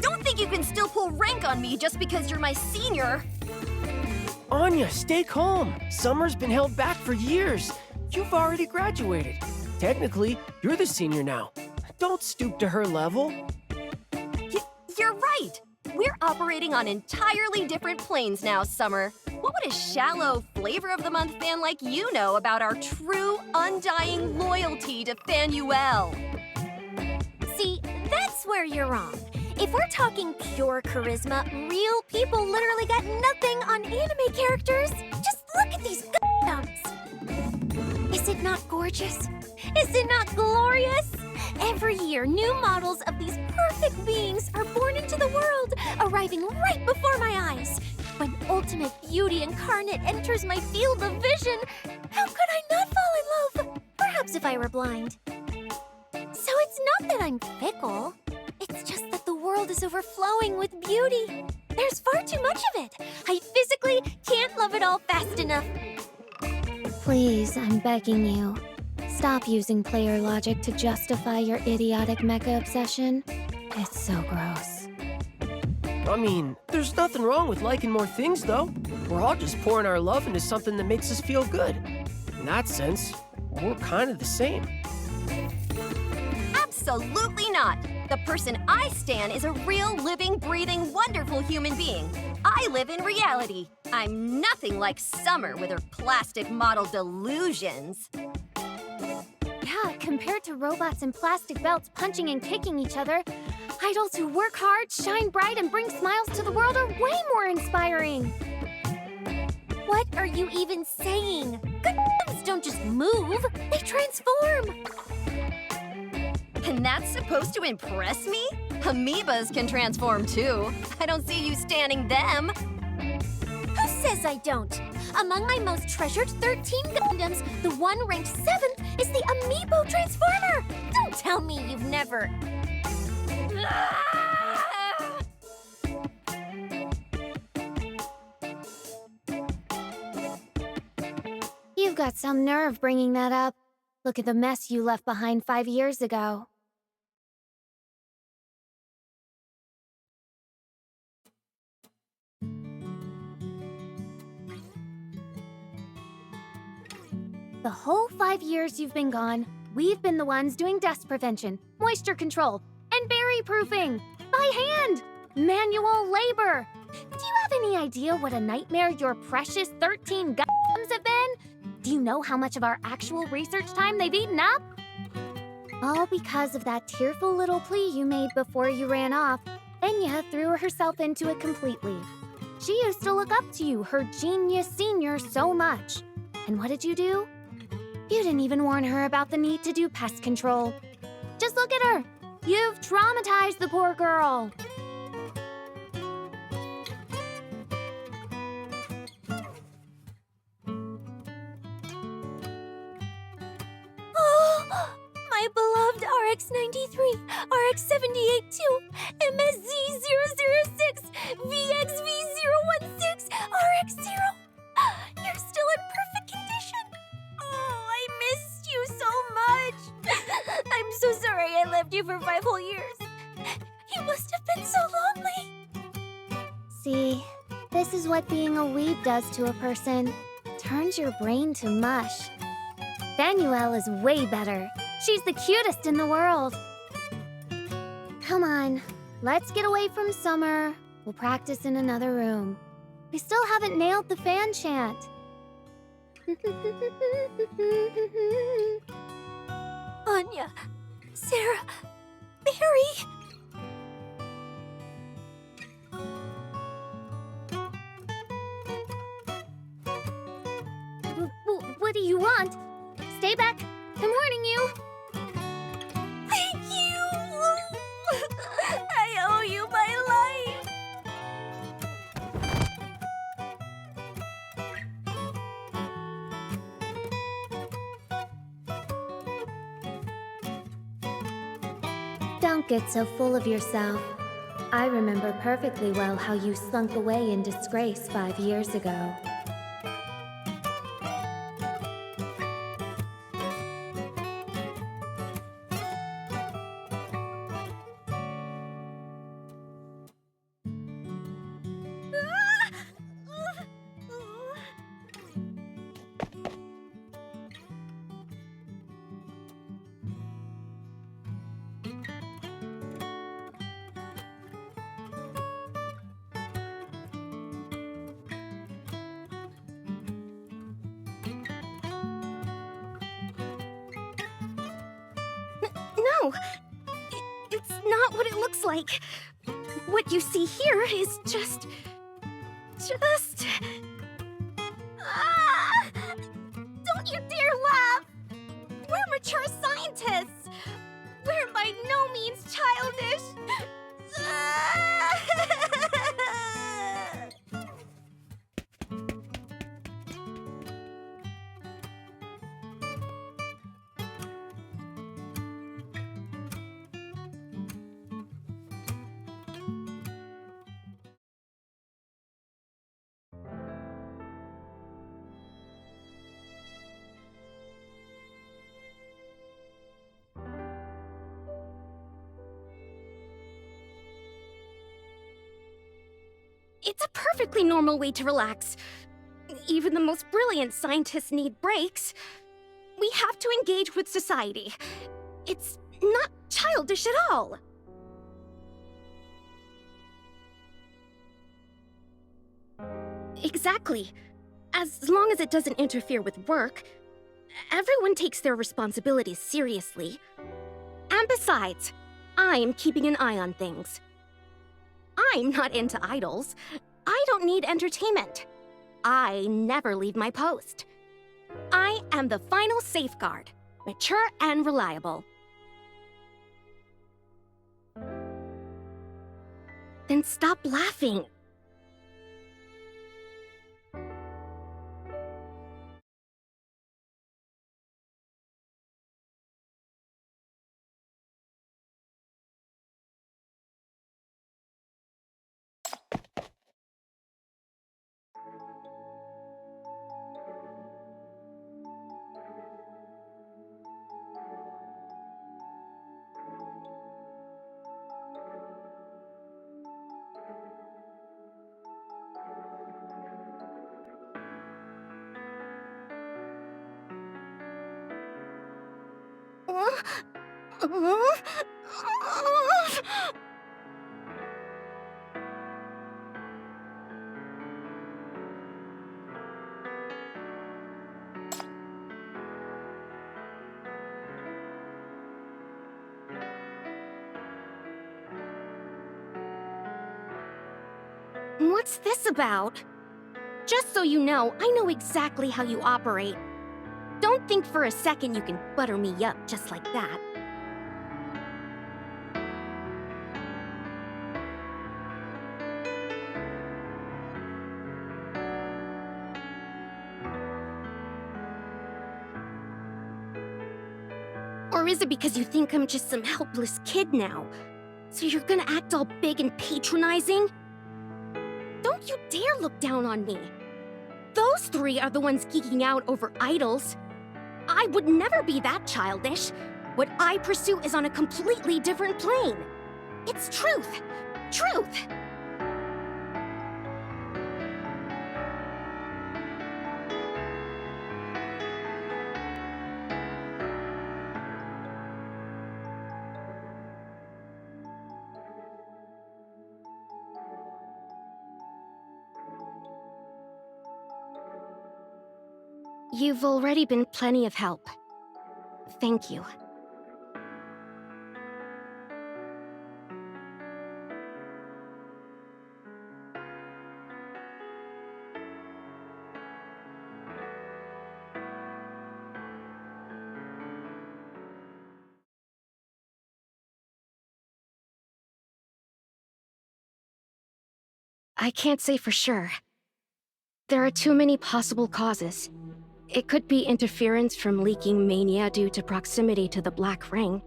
don't think you can still pull rank on me just because you're my senior? Anya, stay calm. Summer's been held back for years. You've already graduated. Technically, you're the senior now. Don't stoop to her level. You're right. We're operating on entirely different planes now, Summer. What would a shallow Flavor of the Month fan like you know about our true, undying loyalty to Fanuel? See, that's where you're wrong. If we're talking pure charisma, real people literally got nothing on anime characters. Just look at these dumps. Is it not gorgeous? Is it not glorious? Every year, new models of these perfect beings are born into the world, arriving right before my eyes. When ultimate beauty incarnate enters my field of vision, how could I not fall in love? Perhaps if I were blind. So it's not that I'm fickle. It's just that the world is overflowing with beauty. There's far too much of it. I physically can't love it all fast enough. Please, I'm begging you. Stop using player logic to justify your idiotic mecha obsession. It's so gross. I mean, there's nothing wrong with liking more things, though. We're all just pouring our love into something that makes us feel good. In that sense, we're kind of the same. Absolutely not. The person I stan is a real, living, breathing, wonderful human being. I live in reality. I'm nothing like Summer with her plastic model delusions. Yeah, compared to robots in plastic belts punching and kicking each other, idols who work hard, shine bright, and bring smiles to the world are way more inspiring. What are you even saying? Gundams don't just move, they transform! And that's supposed to impress me? Amoebas can transform too. I don't see you standing them. Who says I don't? Among my most treasured 13 Gundams, the one ranked 7th is the Amiibo Transformer! Don't tell me you've never... You've got some nerve bringing that up. Look at the mess you left behind 5 years ago. The whole 5 years you've been gone, we've been the ones doing dust prevention, moisture control, and berry proofing. By hand! Manual labor! Do you have any idea what a nightmare your precious 13 Gundams have been? Do you know how much of our actual research time they've eaten up? All because of that tearful little plea you made before you ran off. Enya threw herself into it completely. She used to look up to you, her genius senior, so much. And what did you do? You didn't even warn her about the need to do pest control. Just look at her. You've traumatized the poor girl. Oh, my beloved RX-93, RX-78-2, MSZ-006, VXV-016, RX-0. You're still in perfect condition. Oh, I missed you so much. I'm so sorry I left you for 5 whole years. You must have been so lonely. See, this is what being a weeb does to a person. Turns your brain to mush. Vanuel is way better. She's the cutest in the world. Come on, let's get away from Summer. We'll practice in another room. We still haven't nailed the fan chant. Anya, Sarah, Barry. What do you want? Stay back. I'm warning you. Thank you. I owe you my life. Don't get so full of yourself. I remember perfectly well how you slunk away in disgrace 5 years ago. No! It's not what it looks like. What you see here is just... Ah! Don't you dare laugh! We're mature scientists! We're by no means childish! Ah! It's a perfectly normal way to relax. Even the most brilliant scientists need breaks. We have to engage with society. It's not childish at all. Exactly. As long as it doesn't interfere with work, everyone takes their responsibilities seriously. And besides, I'm keeping an eye on things. I'm not into idols. I don't need entertainment. I never leave my post. I am the final safeguard, mature and reliable. Then stop laughing. What's this about? Just so you know, I know exactly how you operate. Don't think for a second you can butter me up just like that. Or is it because you think I'm just some helpless kid now? So you're gonna act all big and patronizing? Don't you dare look down on me. Those three are the ones geeking out over idols. I would never be that childish. What I pursue is on a completely different plane. It's truth. Truth. You've already been plenty of help. Thank you. I can't say for sure. There are too many possible causes. It could be interference from leaking mania due to proximity to the Black Ring.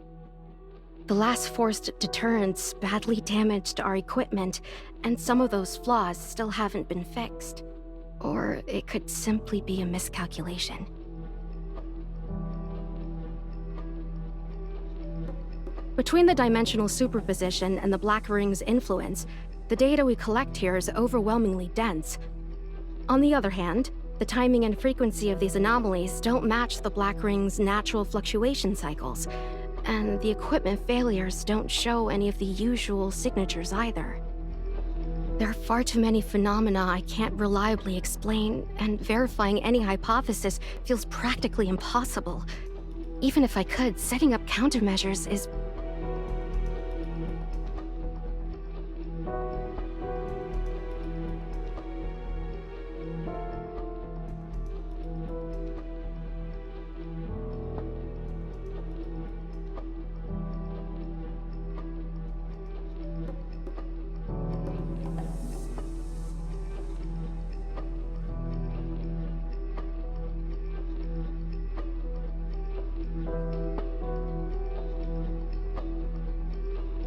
The last forced deterrents badly damaged our equipment, and some of those flaws still haven't been fixed. Or it could simply be a miscalculation. Between the dimensional superposition and the Black Ring's influence, the data we collect here is overwhelmingly dense. On the other hand, the timing and frequency of these anomalies don't match the Black Ring's natural fluctuation cycles, and the equipment failures don't show any of the usual signatures either. There are far too many phenomena I can't reliably explain, and verifying any hypothesis feels practically impossible. Even if I could, setting up countermeasures is...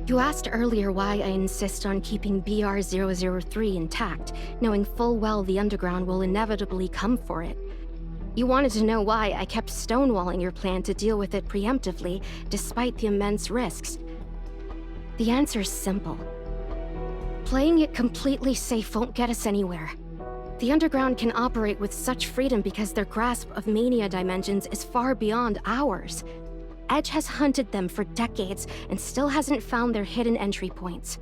You asked earlier why I insist on keeping BR-003 intact, knowing full well the Underground will inevitably come for it. You wanted to know why I kept stonewalling your plan to deal with it preemptively, despite the immense risks. The answer's simple. Playing it completely safe won't get us anywhere. The Underground can operate with such freedom because their grasp of mania dimensions is far beyond ours. Edge has hunted them for decades and still hasn't found their hidden entry points.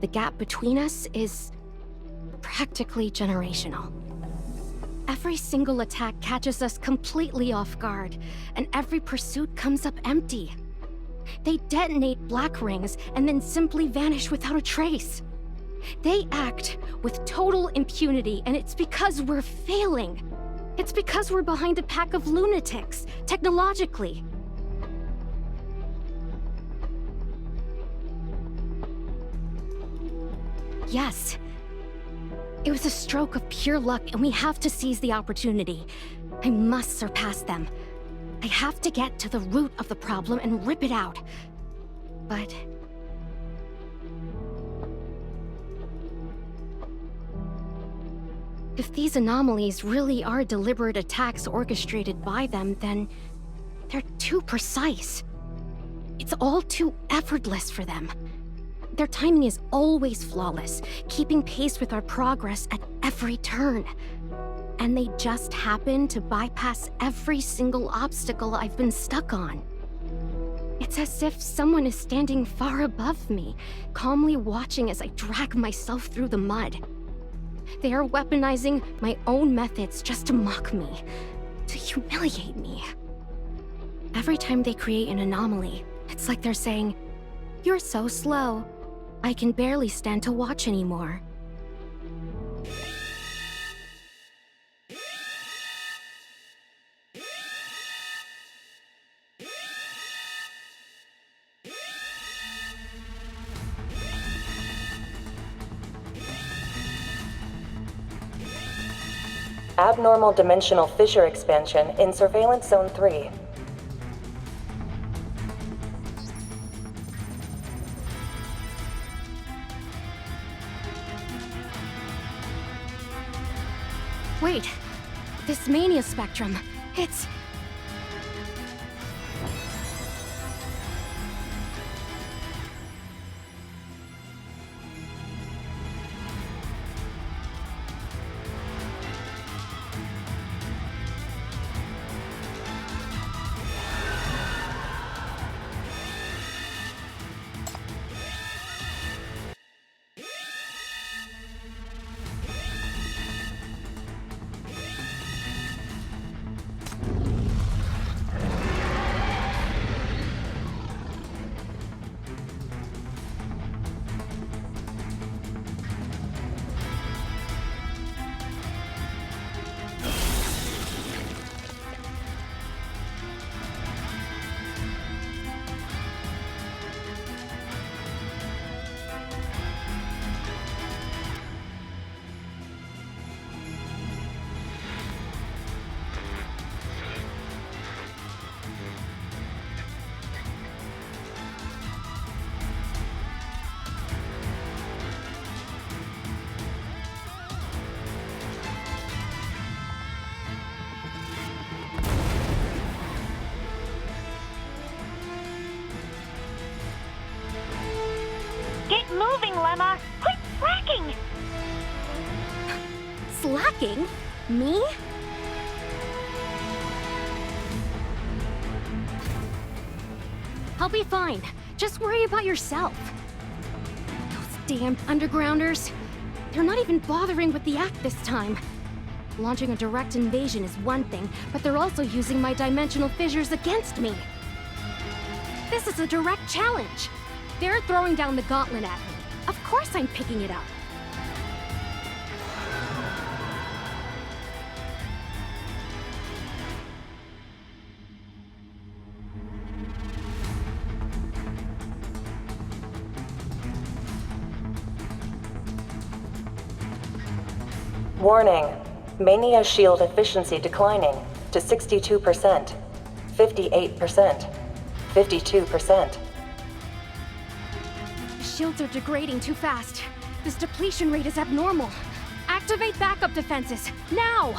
The gap between us is practically generational. Every single attack catches us completely off guard, and every pursuit comes up empty. They detonate black rings and then simply vanish without a trace. They act with total impunity, and it's because we're failing. It's because we're behind a pack of lunatics, technologically. Yes. It was a stroke of pure luck, and we have to seize the opportunity. I must surpass them. I have to get to the root of the problem and rip it out. But... if these anomalies really are deliberate attacks orchestrated by them, then they're too precise. It's all too effortless for them. Their timing is always flawless, keeping pace with our progress at every turn. And they just happen to bypass every single obstacle I've been stuck on. It's as if someone is standing far above me, calmly watching as I drag myself through the mud. They are weaponizing my own methods just to mock me, to humiliate me. Every time they create an anomaly, it's like they're saying, "You're so slow. I can barely stand to watch anymore." Abnormal dimensional fissure expansion in Surveillance Zone 3. Wait, this mania spectrum, it's... Get moving, Lemma! Quit slacking! Slacking? Me? I'll be fine. Just worry about yourself. Those damned undergrounders. They're not even bothering with the act this time. Launching a direct invasion is one thing, but they're also using my dimensional fissures against me. This is a direct challenge. They're throwing down the gauntlet at me. Of course I'm picking it up. Warning. Mania shield efficiency declining to 62%, 58%, 52%. The shields are degrading too fast. This depletion rate is abnormal. Activate backup defenses, now!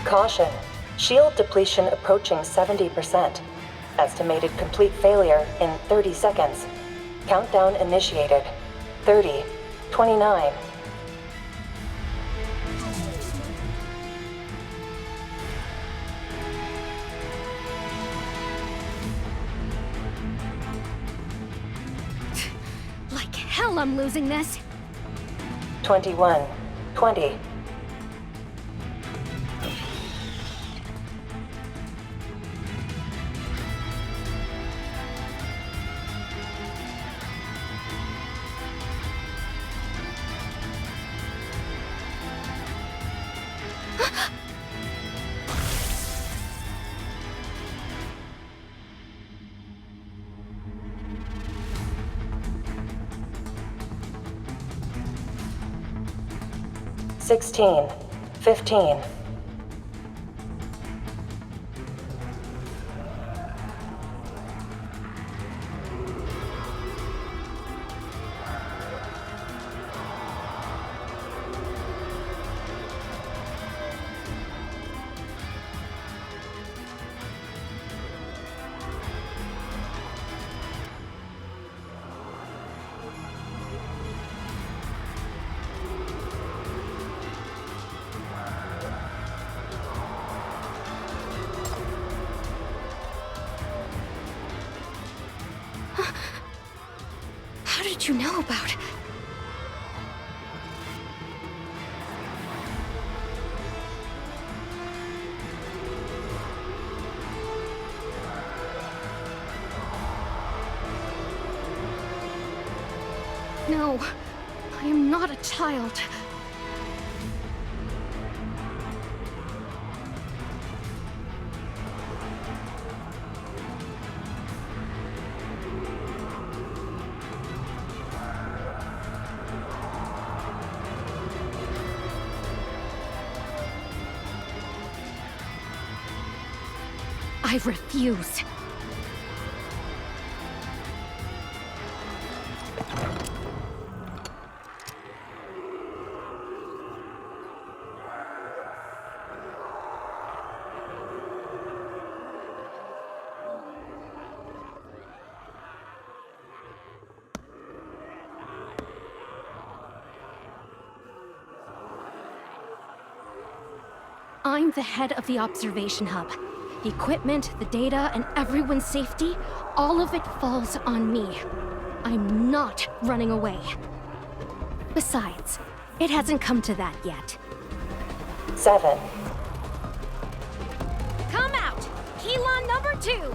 Caution. Shield depletion approaching 70%. Estimated complete failure in 30 seconds. Countdown initiated. 30, 29. Like hell I'm losing this. 21, 20. Sixteen, 15. How did you know about it? No, I am not a child. I refuse. I'm the head of the observation hub. The equipment, the data, and everyone's safety, all of it falls on me. I'm not running away. Besides, it hasn't come to that yet. 7. Come out! Helon number 2!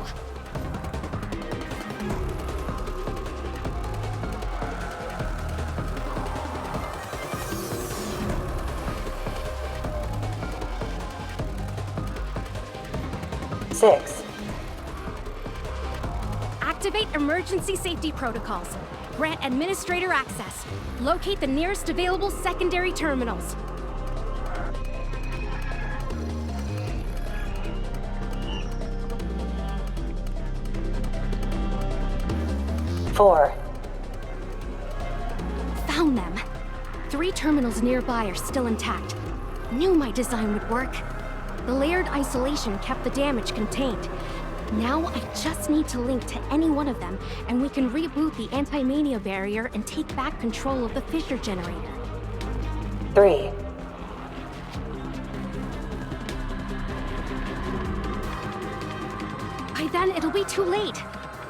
Six. Activate emergency safety protocols. Grant administrator access. Locate the nearest available secondary terminals. 4. Found them. 3 terminals nearby are still intact. Knew my design would work. The layered isolation kept the damage contained. Now I just need to link to any one of them, and we can reboot the anti-mania barrier and take back control of the fissure generator. 3. By then, it'll be too late.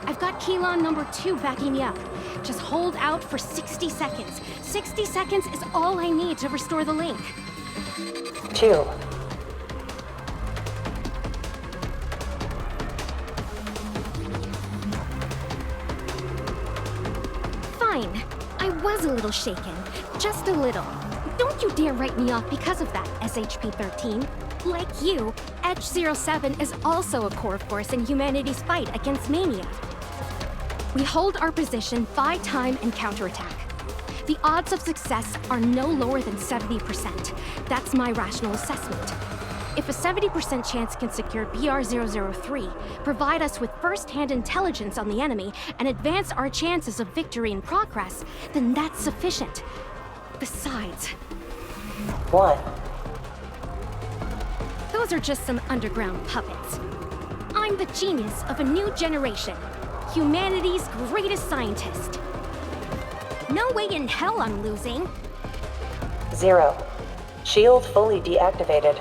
I've got Helon number 2 backing me up. Just hold out for 60 seconds. 60 seconds is all I need to restore the link. 2. Fine. I was a little shaken. Just a little. Don't you dare write me off because of that, SHP-13. Like you, Edge-07 is also a core force in humanity's fight against mania. We hold our position, buy time, and counterattack. The odds of success are no lower than 70%. That's my rational assessment. If a 70% chance can secure BR-003, provide us with first-hand intelligence on the enemy, and advance our chances of victory and progress, then that's sufficient. Besides... 1. Those are just some underground puppets. I'm the genius of a new generation. Humanity's greatest scientist. No way in hell I'm losing. 0. Shield fully deactivated.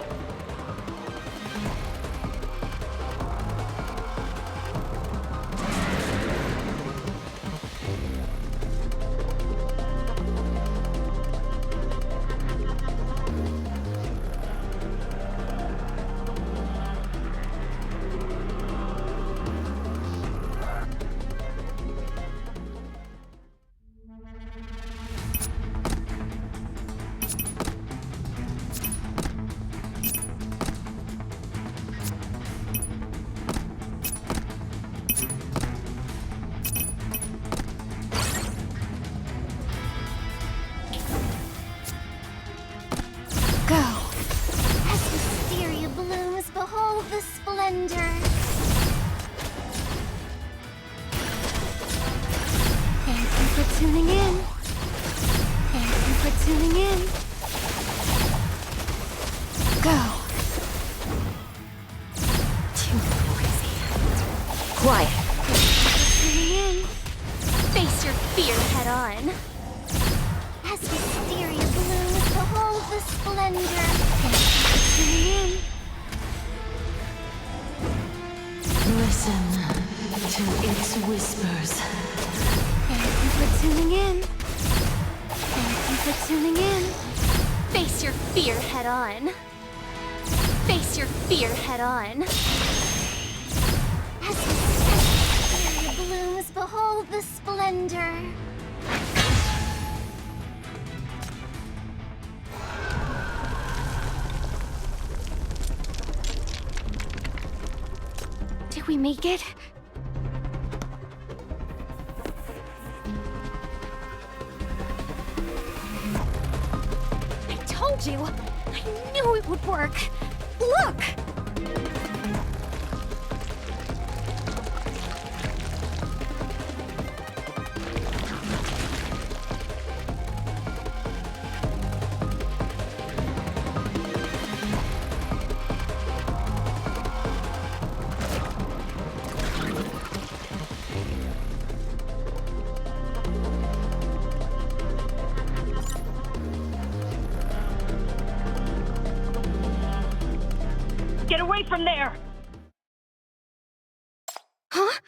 As wisteria blooms, behold the splendor. Thank you for tuning in. Thank you for tuning in. Go. Too noisy. Quiet. Tuning in. Face your fear head on. As wisteria blooms, behold the splendor. Thank you for tuning in. Listen to its whispers. Thank you for tuning in. Thank you for tuning in. Face your fear head on. Face your fear head on. As wisteria blooms, behold the splendor. Did we make it? I told you! I knew it would work! Look! Get away from there! Huh?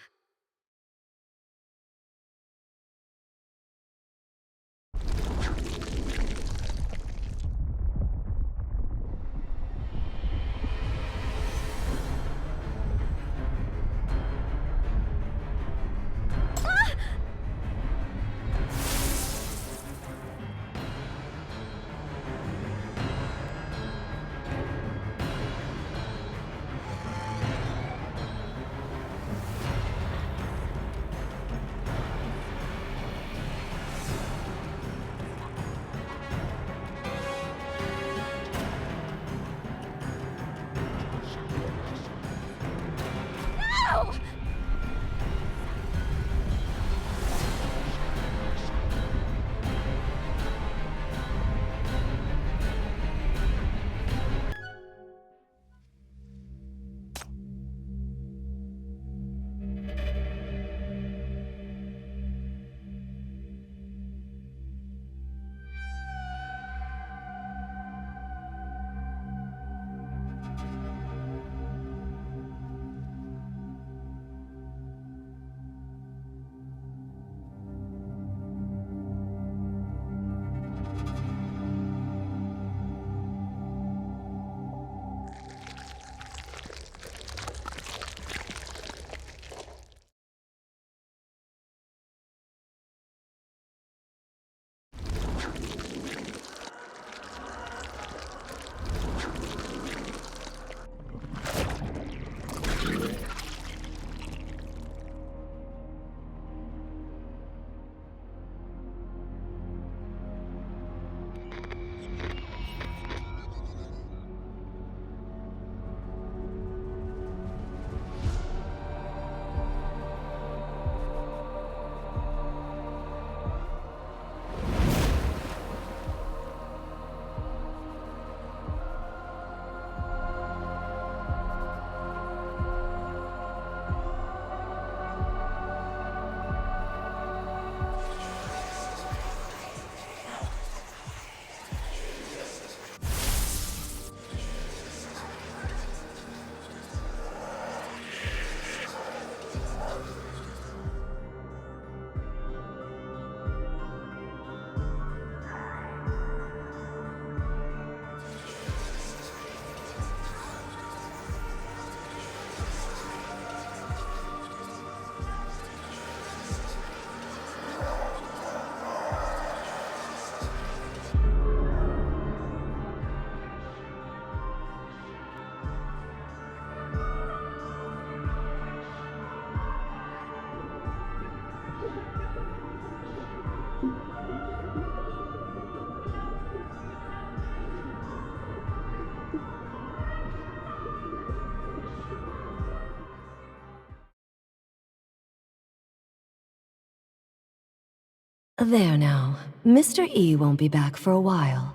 There now. Mr. E won't be back for a while.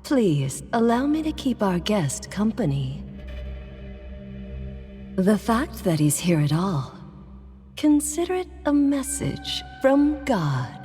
Please, allow me to keep our guest company. The fact that he's here at all, consider it a message from God.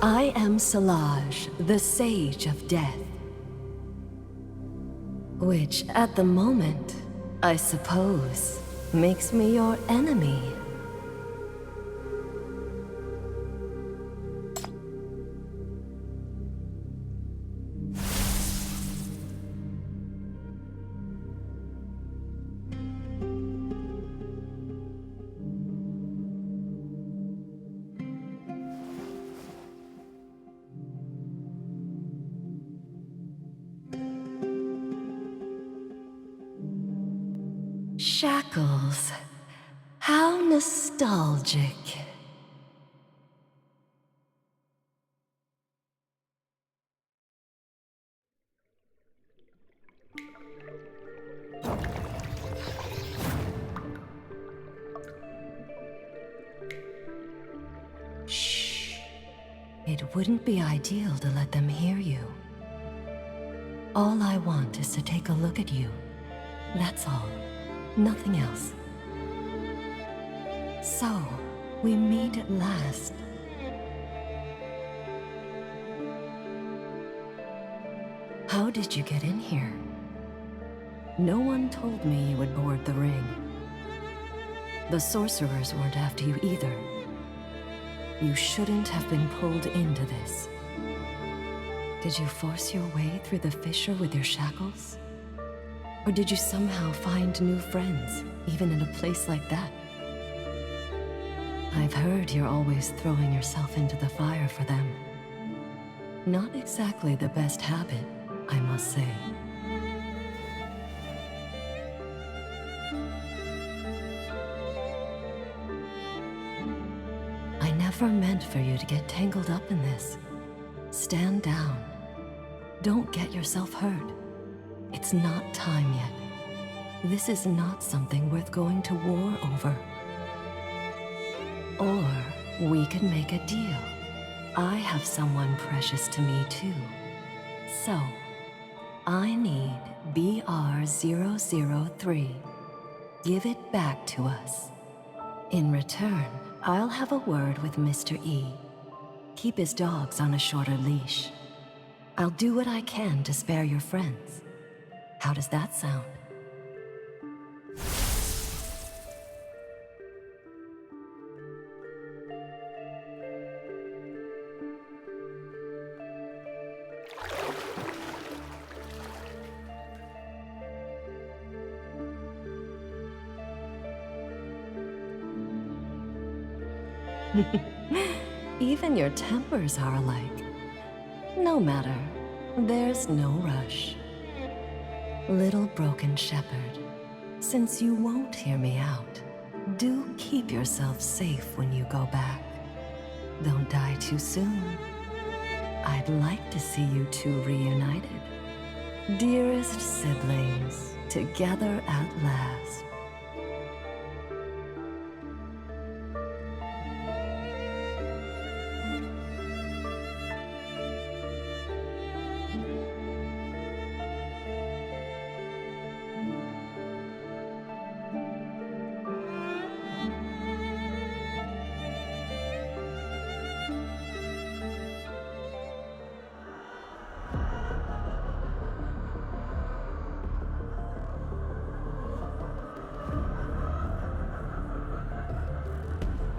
I am Salage, the Sage of Death. Which, at the moment, I suppose, makes me your enemy. Shackles. How nostalgic. Shh. It wouldn't be ideal to let them hear you. All I want is to take a look at you. That's all. Nothing else. So, we meet at last. How did you get in here? No one told me you would board the ring. The sorcerers weren't after you either. You shouldn't have been pulled into this. Did you force your way through the fissure with your shackles? Or did you somehow find new friends, even in a place like that? I've heard you're always throwing yourself into the fire for them. Not exactly the best habit, I must say. I never meant for you to get tangled up in this. Stand down. Don't get yourself hurt. It's not time yet. This is not something worth going to war over. Or we could make a deal. I have someone precious to me too. So, I need BR003. Give it back to us. In return, I'll have a word with Mr. E. Keep his dogs on a shorter leash. I'll do what I can to spare your friends. How does that sound? Even your tempers are alike. No matter. There's no rush. Little broken shepherd, since you won't hear me out, do keep yourself safe when you go back. Don't die too soon. I'd like to see you two reunited. Dearest siblings, together at last.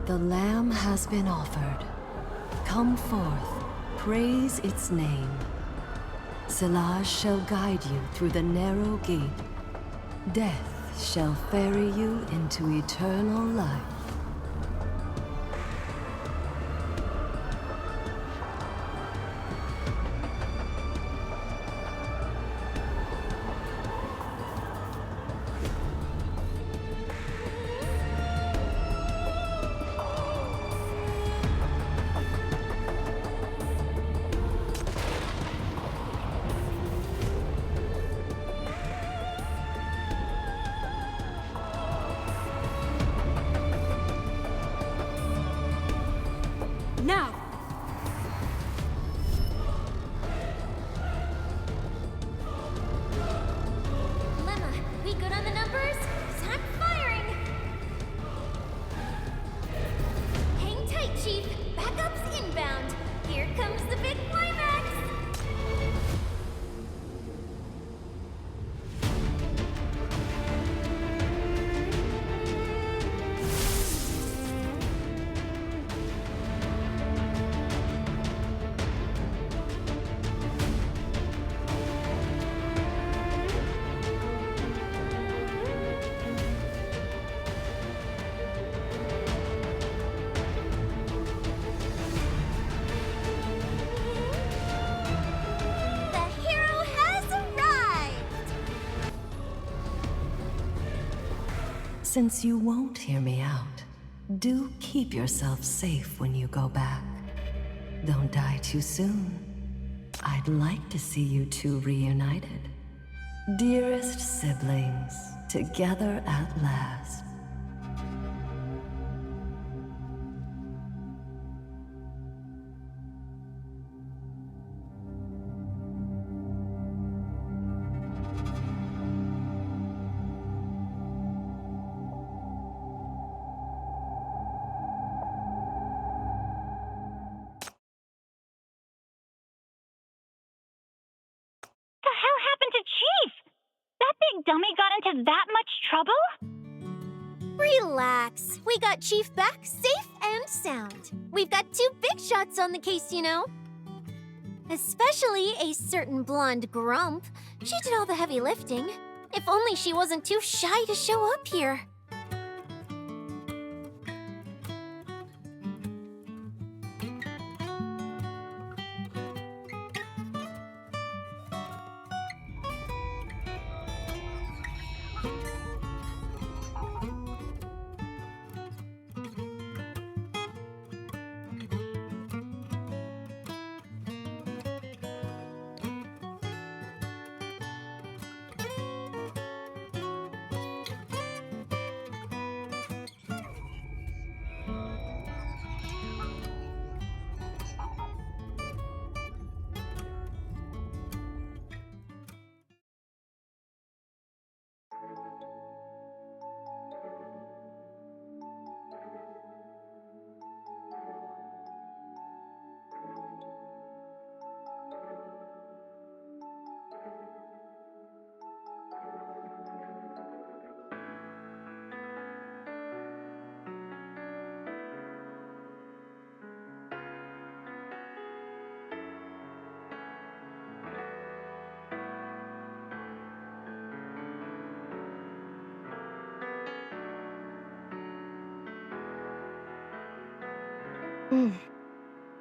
The Lamb has been offered. Come forth, praise its name. Silage shall guide you through the narrow gate. Death shall ferry you into eternal life. Now! Lemma, we good on the numbers? Time firing! Hang tight, Chief. Backup's inbound. Here comes the big climax! Since you won't hear me out, do keep yourself safe when you go back. Don't die too soon. I'd like to see you two reunited. Dearest siblings, together at last. The hell happened to Chief? That big dummy got into that much trouble? Relax. We got Chief back safe and sound. We've got 2 big shots on the case, you know. Especially a certain blonde grump. She did all the heavy lifting. If only she wasn't too shy to show up here.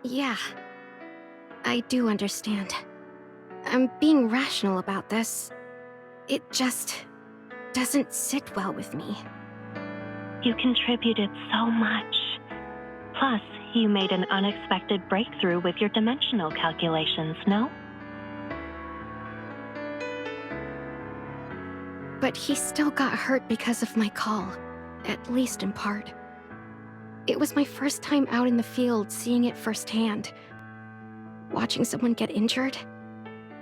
Yeah. I do understand. I'm being rational about this. It just doesn't sit well with me. You contributed so much. Plus, you made an unexpected breakthrough with your dimensional calculations, no? But he still got hurt because of my call, at least in part. It was my first time out in the field seeing it firsthand. Watching someone get injured,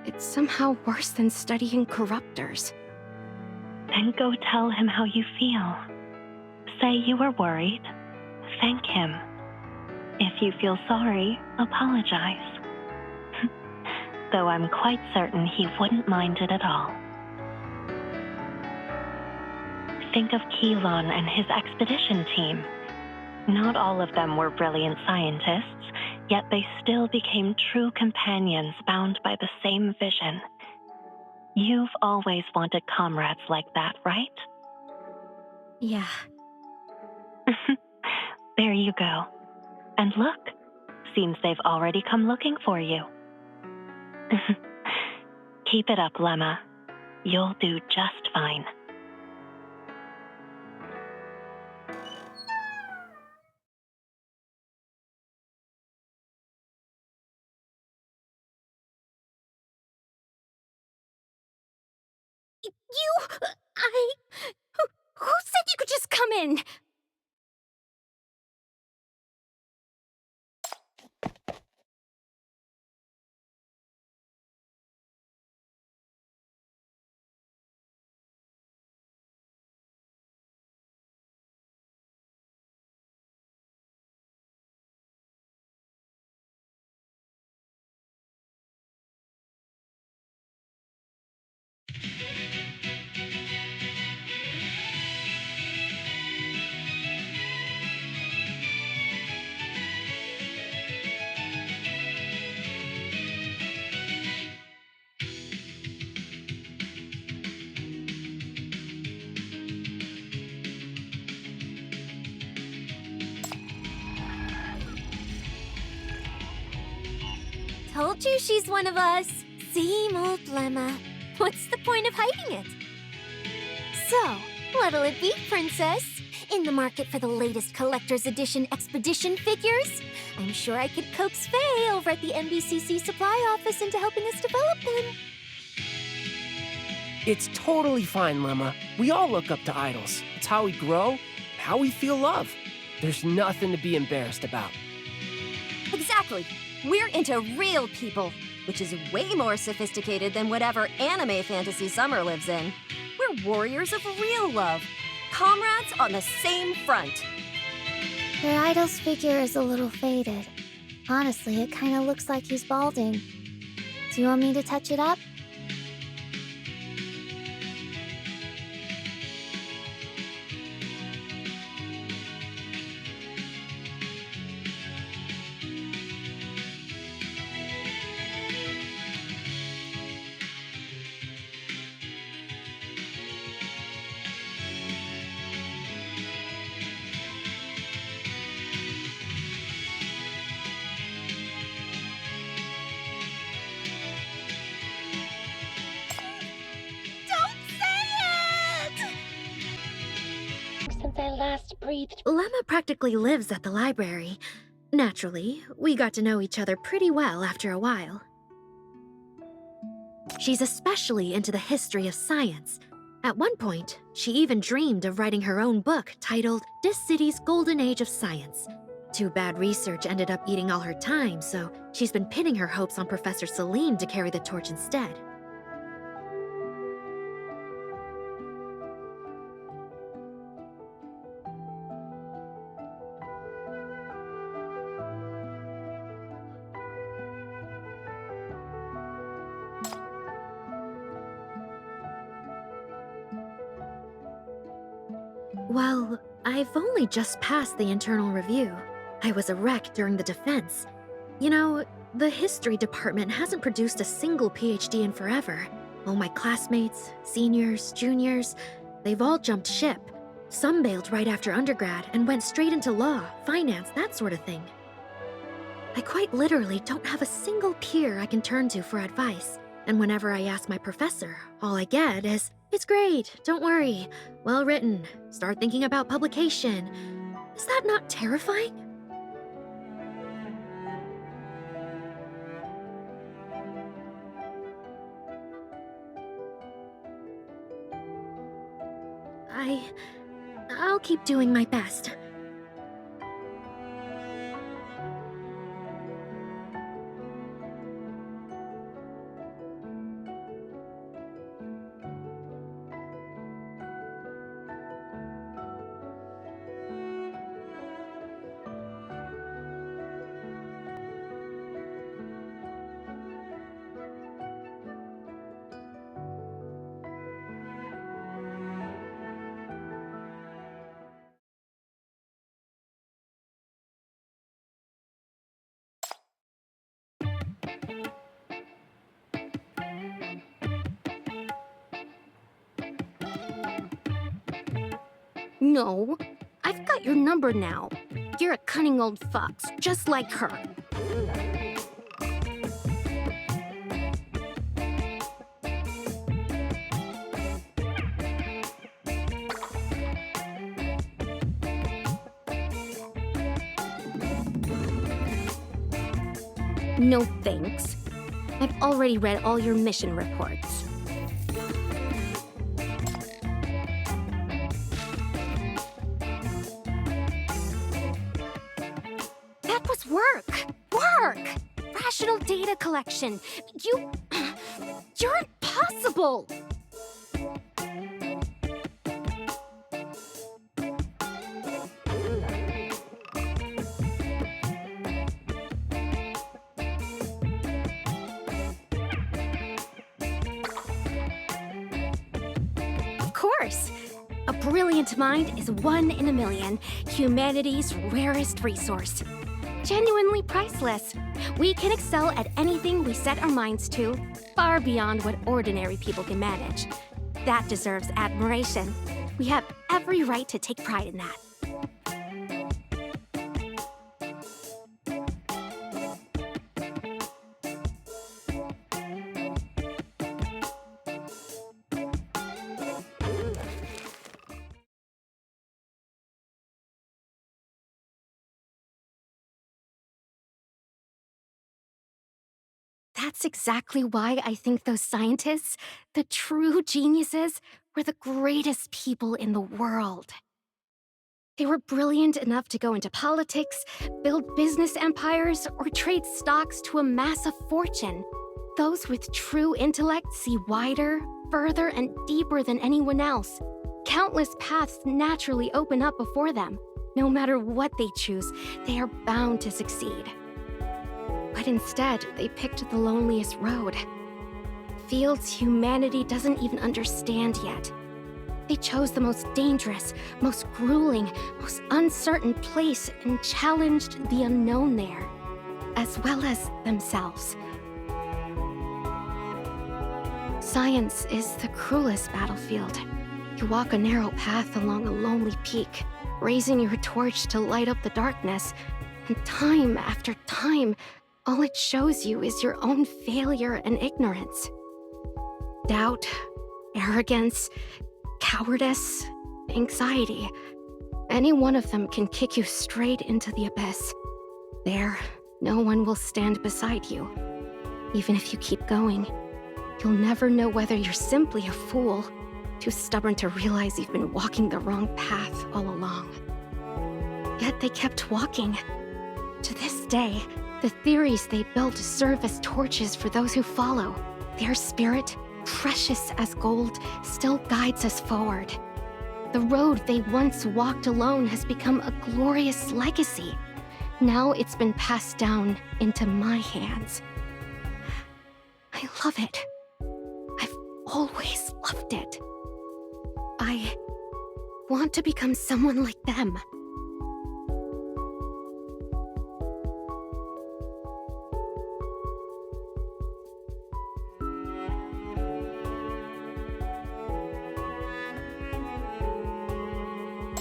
it's somehow worse than studying corruptors. Then go tell him how you feel. Say you were worried. Thank him. If you feel sorry, apologize. Though I'm quite certain he wouldn't mind it at all. Think of Keelon and his expedition team. Not all of them were brilliant scientists, yet they still became true companions bound by the same vision. You've always wanted comrades like that, right? Yeah. There you go. And look, seems they've already come looking for you. Keep it up, Lemma. You'll do just fine. Who said you could just come in? Told you she's one of us. Same old Lemma. What's the point of hiding it? So, what'll it be, Princess? In the market for the latest collector's edition expedition figures? I'm sure I could coax Faye over at the MBCC supply office into helping us develop them. It's totally fine, Lemma. We all look up to idols. It's how we grow, how we feel love. There's nothing to be embarrassed about. Exactly. We're into real people, which is way more sophisticated than whatever anime fantasy Summer lives in. We're warriors of real love. Comrades on the same front. Your idol's figure is a little faded. Honestly, it kinda looks like he's balding. Do you want me to touch it up? Since I last breathed. Lemma practically lives at the library. Naturally, we got to know each other pretty well after a while. She's especially into the history of science. At one point, she even dreamed of writing her own book titled This City's Golden Age of Science. Too bad research ended up eating all her time, so she's been pinning her hopes on Professor Celine to carry the torch instead. Well, I've only just passed the internal review. I was a wreck during the defense. You know, the history department hasn't produced a single PhD in forever. All my classmates, seniors, juniors, they've all jumped ship. Some bailed right after undergrad and went straight into law, finance, that sort of thing. I quite literally don't have a single peer I can turn to for advice. And whenever I ask my professor, all I get is, "It's great, don't worry. Well written. Start thinking about publication." Is that not terrifying? I'll keep doing my best. No, I've got your number now. You're a cunning old fox, just like her. No thanks. I've already read all your mission reports. That was work! Work! Rational data collection. You're impossible! Of course! A brilliant mind is one in a million, humanity's rarest resource. Genuinely priceless. We can excel at anything we set our minds to, far beyond what ordinary people can manage. That deserves admiration. We have every right to take pride in that. That's exactly why I think those scientists, the true geniuses, were the greatest people in the world. They were brilliant enough to go into politics, build business empires, or trade stocks to amass a fortune. Those with true intellect see wider, further, and deeper than anyone else. Countless paths naturally open up before them. No matter what they choose, they are bound to succeed. But instead, they picked the loneliest road. Fields humanity doesn't even understand yet. They chose the most dangerous, most grueling, most uncertain place and challenged the unknown there, as well as themselves. Science is the cruelest battlefield. You walk a narrow path along a lonely peak, raising your torch to light up the darkness, and time after time, all it shows you is your own failure and ignorance. Doubt, arrogance, cowardice, anxiety. Any one of them can kick you straight into the abyss. There, no one will stand beside you. Even if you keep going, you'll never know whether you're simply a fool, too stubborn to realize you've been walking the wrong path all along. Yet they kept walking. To this day, the theories they built serve as torches for those who follow. Their spirit, precious as gold, still guides us forward. The road they once walked alone has become a glorious legacy. Now it's been passed down into my hands. I love it. I've always loved it. I want to become someone like them.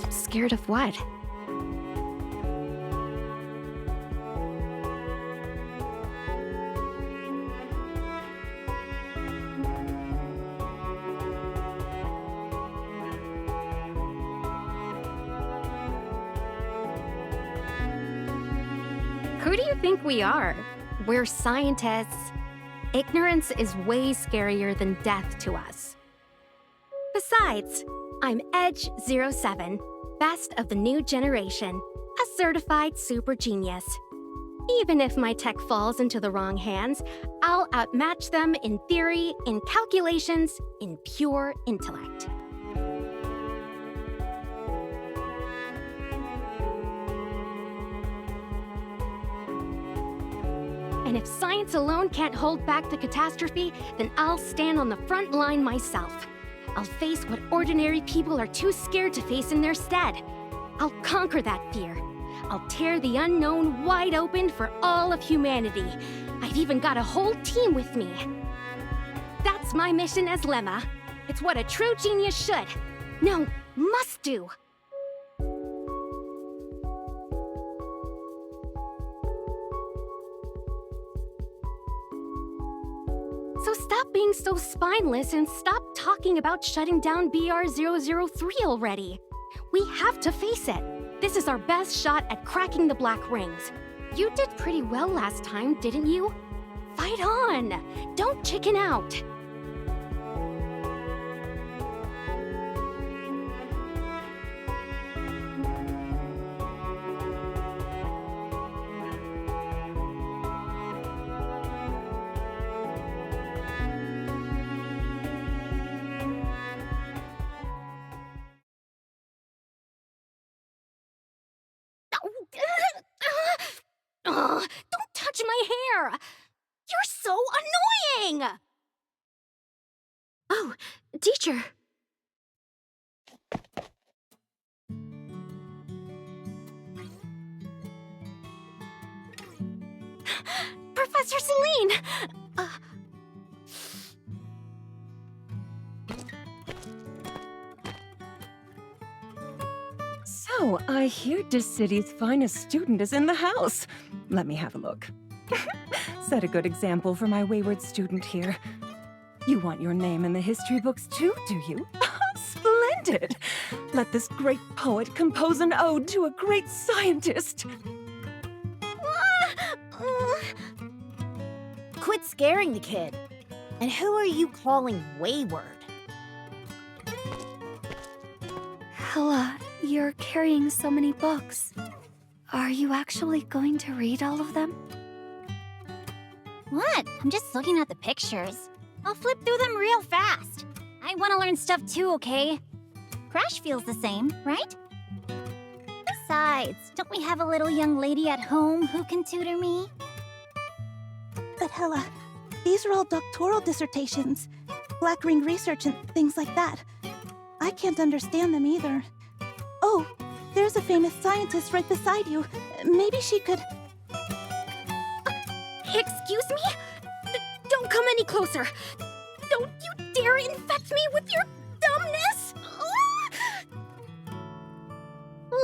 Scared of what? Who do you think we are? We're scientists. Ignorance is way scarier than death to us. Besides, I'm Edge07, best of the new generation, a certified super genius. Even if my tech falls into the wrong hands, I'll outmatch them in theory, in calculations, in pure intellect. And if science alone can't hold back the catastrophe, then I'll stand on the front line myself. I'll face what ordinary people are too scared to face in their stead. I'll conquer that fear. I'll tear the unknown wide open for all of humanity. I've even got a whole team with me. That's my mission as Lemma. It's what a true genius should. No, must do. So stop being so spineless and stop talking about shutting down BR003 already. We have to face it. This is our best shot at cracking the Black Rings. You did pretty well last time, didn't you? Fight on! Don't chicken out! Don't touch my hair! You're so annoying! Oh, teacher. Professor Celine! So, I hear this city's finest student is in the house. Let me have a look. Set a good example for my wayward student here. You want your name in the history books too, do you? Splendid! Let this great poet compose an ode to a great scientist. Quit scaring the kid. And who are you calling wayward? Hella, you're carrying so many books. Are you actually going to read all of them? What? I'm just looking at the pictures. I'll flip through them real fast. I want to learn stuff too, okay? Crash feels the same, right? Besides, don't we have a little young lady at home who can tutor me? But Hella, these are all doctoral dissertations. Black Ring research and things like that. I can't understand them either. Oh, there's a famous scientist right beside you. Maybe she could... Excuse me? Don't come any closer! Don't you dare infect me with your dumbness!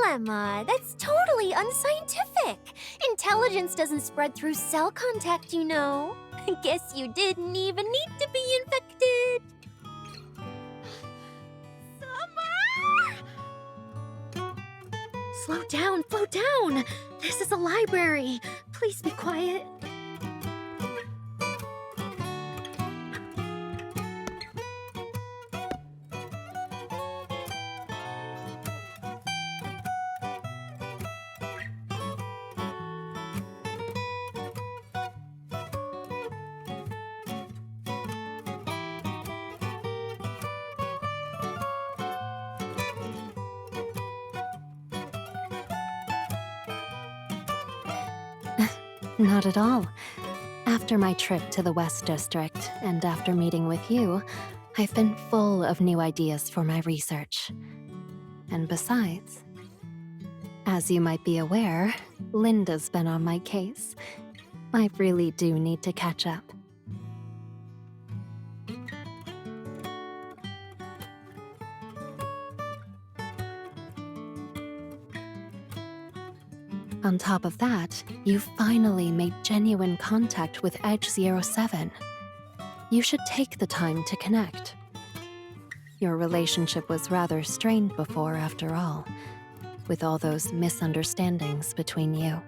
Lemma, that's totally unscientific. Intelligence doesn't spread through cell contact, you know. Guess you didn't even need to be infected. Slow down, slow down! This is a library. Please be quiet. Not at all. After my trip to the West District, and after meeting with you, I've been full of new ideas for my research. And besides, as you might be aware, Linda's been on my case. I really do need to catch up. On top of that, you finally made genuine contact with Edge-07. You should take the time to connect. Your relationship was rather strained before, after all, with all those misunderstandings between you.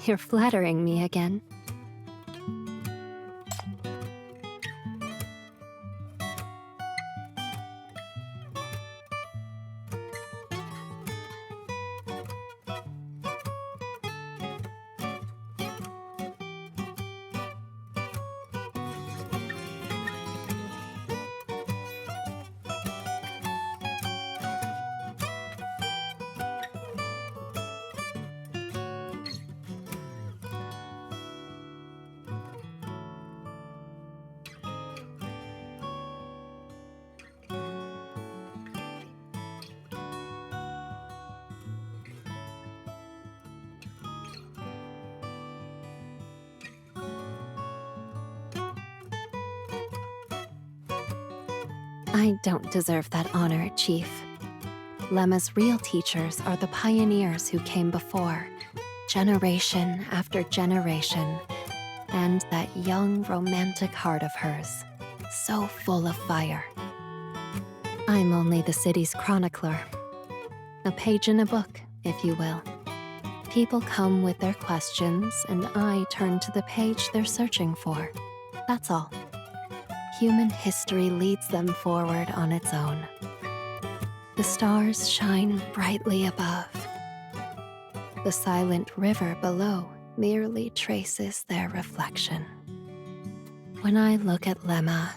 You're flattering me again. I don't deserve that honor, Chief. Lemma's real teachers are the pioneers who came before, generation after generation, and that young, romantic heart of hers, so full of fire. I'm only the city's chronicler, a page in a book, if you will. People come with their questions, and I turn to the page they're searching for. That's all. Human history leads them forward on its own. The stars shine brightly above. The silent river below merely traces their reflection. When I look at Lemma,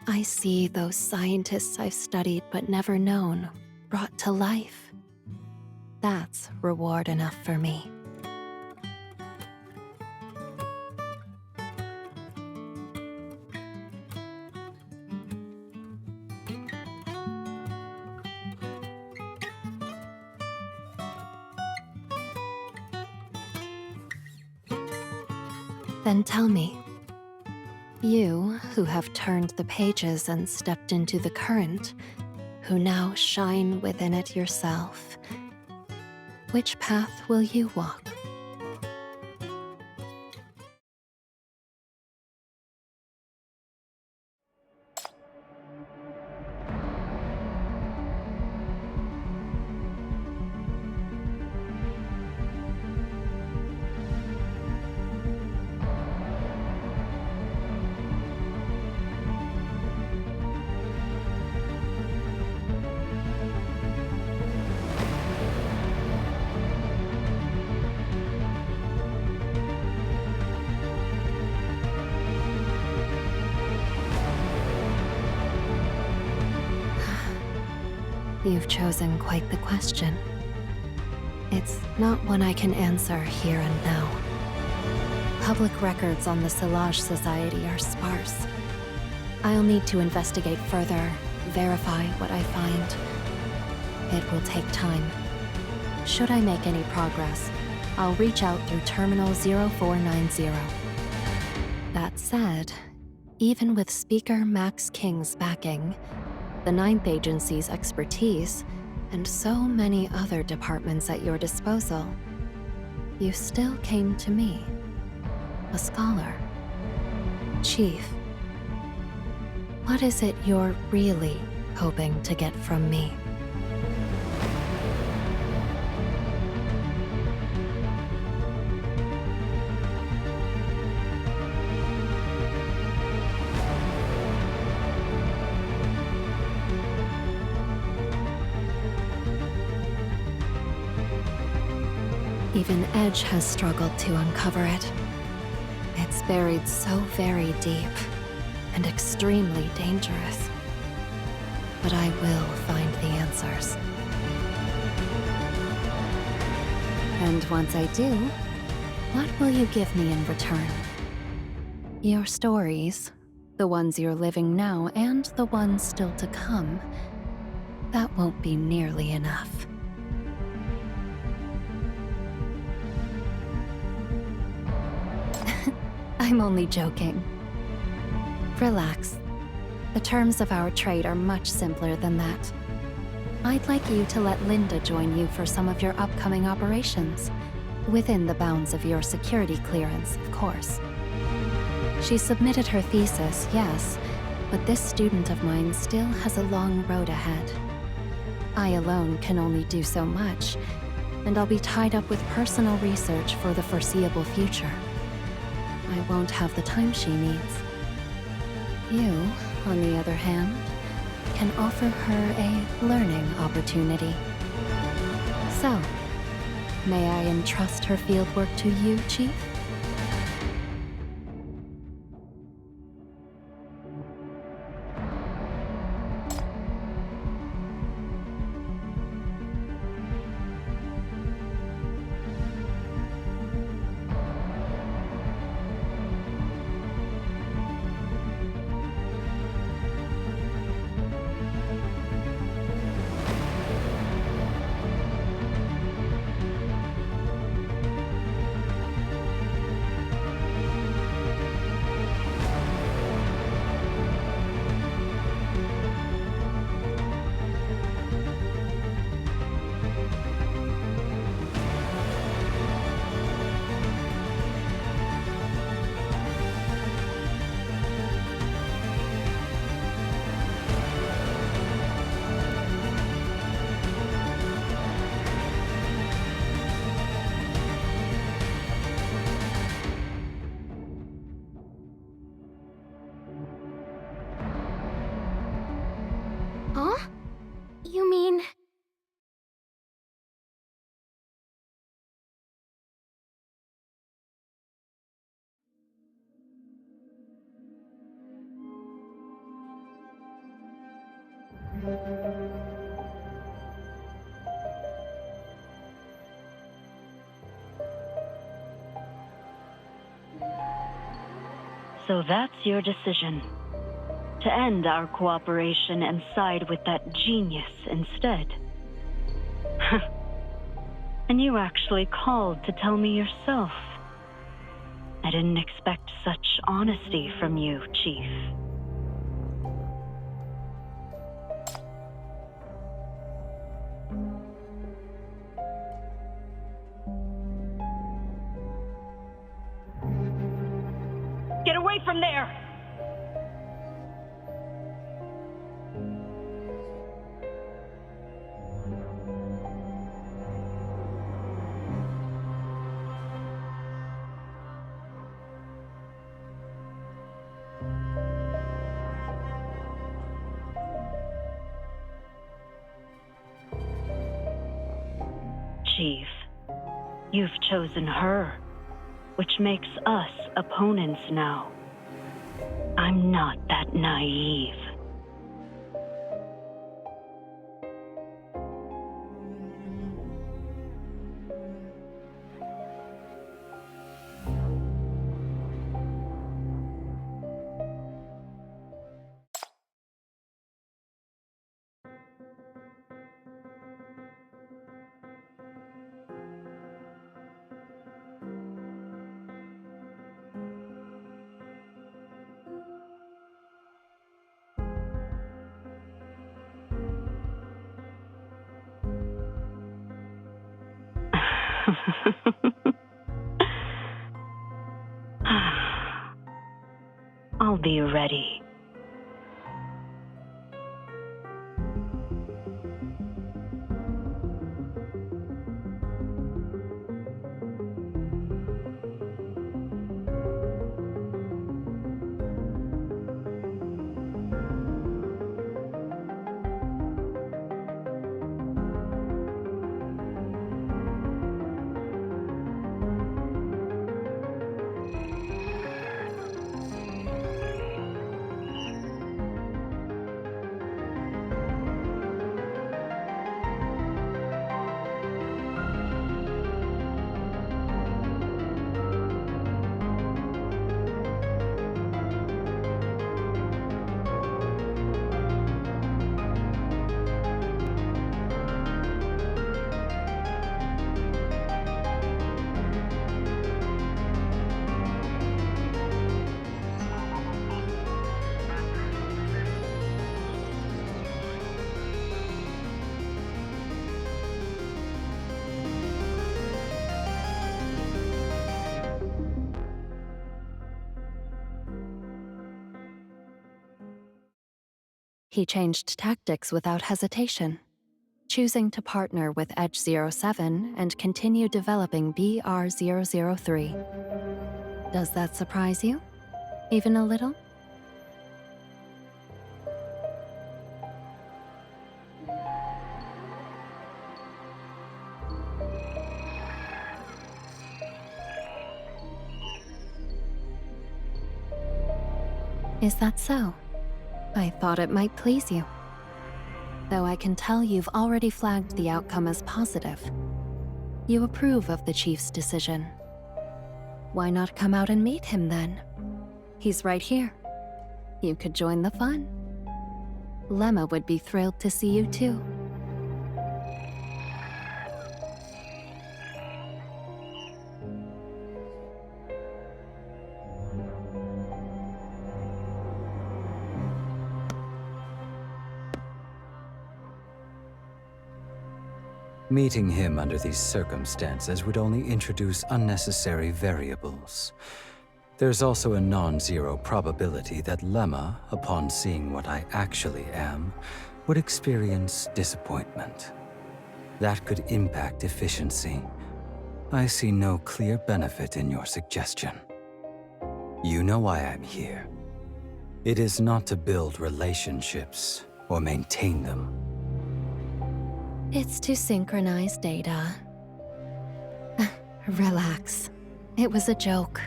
I see those scientists I've studied but never known brought to life. That's reward enough for me. Then tell me, you who have turned the pages and stepped into the current, who now shine within it yourself, which path will you walk? You've chosen quite the question. It's not one I can answer here and now. Public records on the Silage Society are sparse. I'll need to investigate further, verify what I find. It will take time. Should I make any progress, I'll reach out through Terminal 0490. That said, even with Speaker Max King's backing, the Ninth Agency's expertise, and so many other departments at your disposal, you still came to me, a scholar. Chief, what is it you're really hoping to get from me? Even Edge has struggled to uncover it. It's buried so very deep and extremely dangerous. But I will find the answers. And once I do, what will you give me in return? Your stories, the ones you're living now and the ones still to come, that won't be nearly enough. I'm only joking. Relax. The terms of our trade are much simpler than that. I'd like you to let Linda join you for some of your upcoming operations. Within the bounds of your security clearance, of course. She submitted her thesis, yes, but this student of mine still has a long road ahead. I alone can only do so much, and I'll be tied up with personal research for the foreseeable future. I won't have the time she needs. You, on the other hand, can offer her a learning opportunity. So, may I entrust her fieldwork to you, Chief? So that's your decision. To end our cooperation and side with that genius instead. And you actually called to tell me yourself. I didn't expect such honesty from you, Chief. Get away from there! Chief, you've chosen her, which makes us opponents now. I'm not that naive. I'll be ready. He changed tactics without hesitation, choosing to partner with Edge-07 and continue developing BR-003. Does that surprise you? Even a little? Is that so? I thought it might please you. Though I can tell you've already flagged the outcome as positive. You approve of the Chief's decision. Why not come out and meet him then? He's right here. You could join the fun. Lemma would be thrilled to see you too. Meeting him under these circumstances would only introduce unnecessary variables. There's also a non-zero probability that Lemma, upon seeing what I actually am, would experience disappointment. That could impact efficiency. I see no clear benefit in your suggestion. You know why I'm here. It is not to build relationships or maintain them. It's to synchronize data. Relax. It was a joke.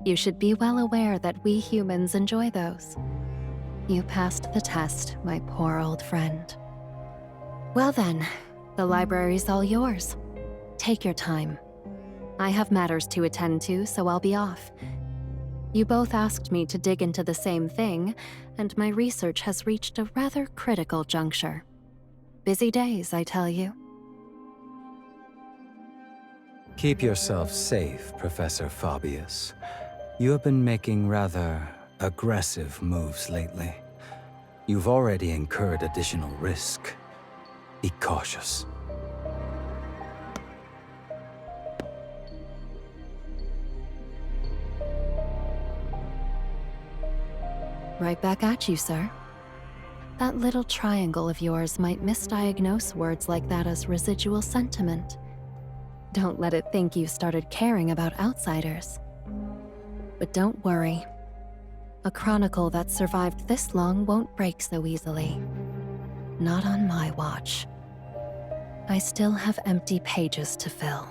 You should be well aware that we humans enjoy those. You passed the test, my poor old friend. Well then, the library's all yours. Take your time. I have matters to attend to, so I'll be off. You both asked me to dig into the same thing, and my research has reached a rather critical juncture. Busy days, I tell you. Keep yourself safe, Professor Fabius. You have been making rather aggressive moves lately. You've already incurred additional risk. Be cautious. Right back at you, sir. That little triangle of yours might misdiagnose words like that as residual sentiment. Don't let it think you've started caring about outsiders. But don't worry. A chronicle that survived this long won't break so easily. Not on my watch. I still have empty pages to fill.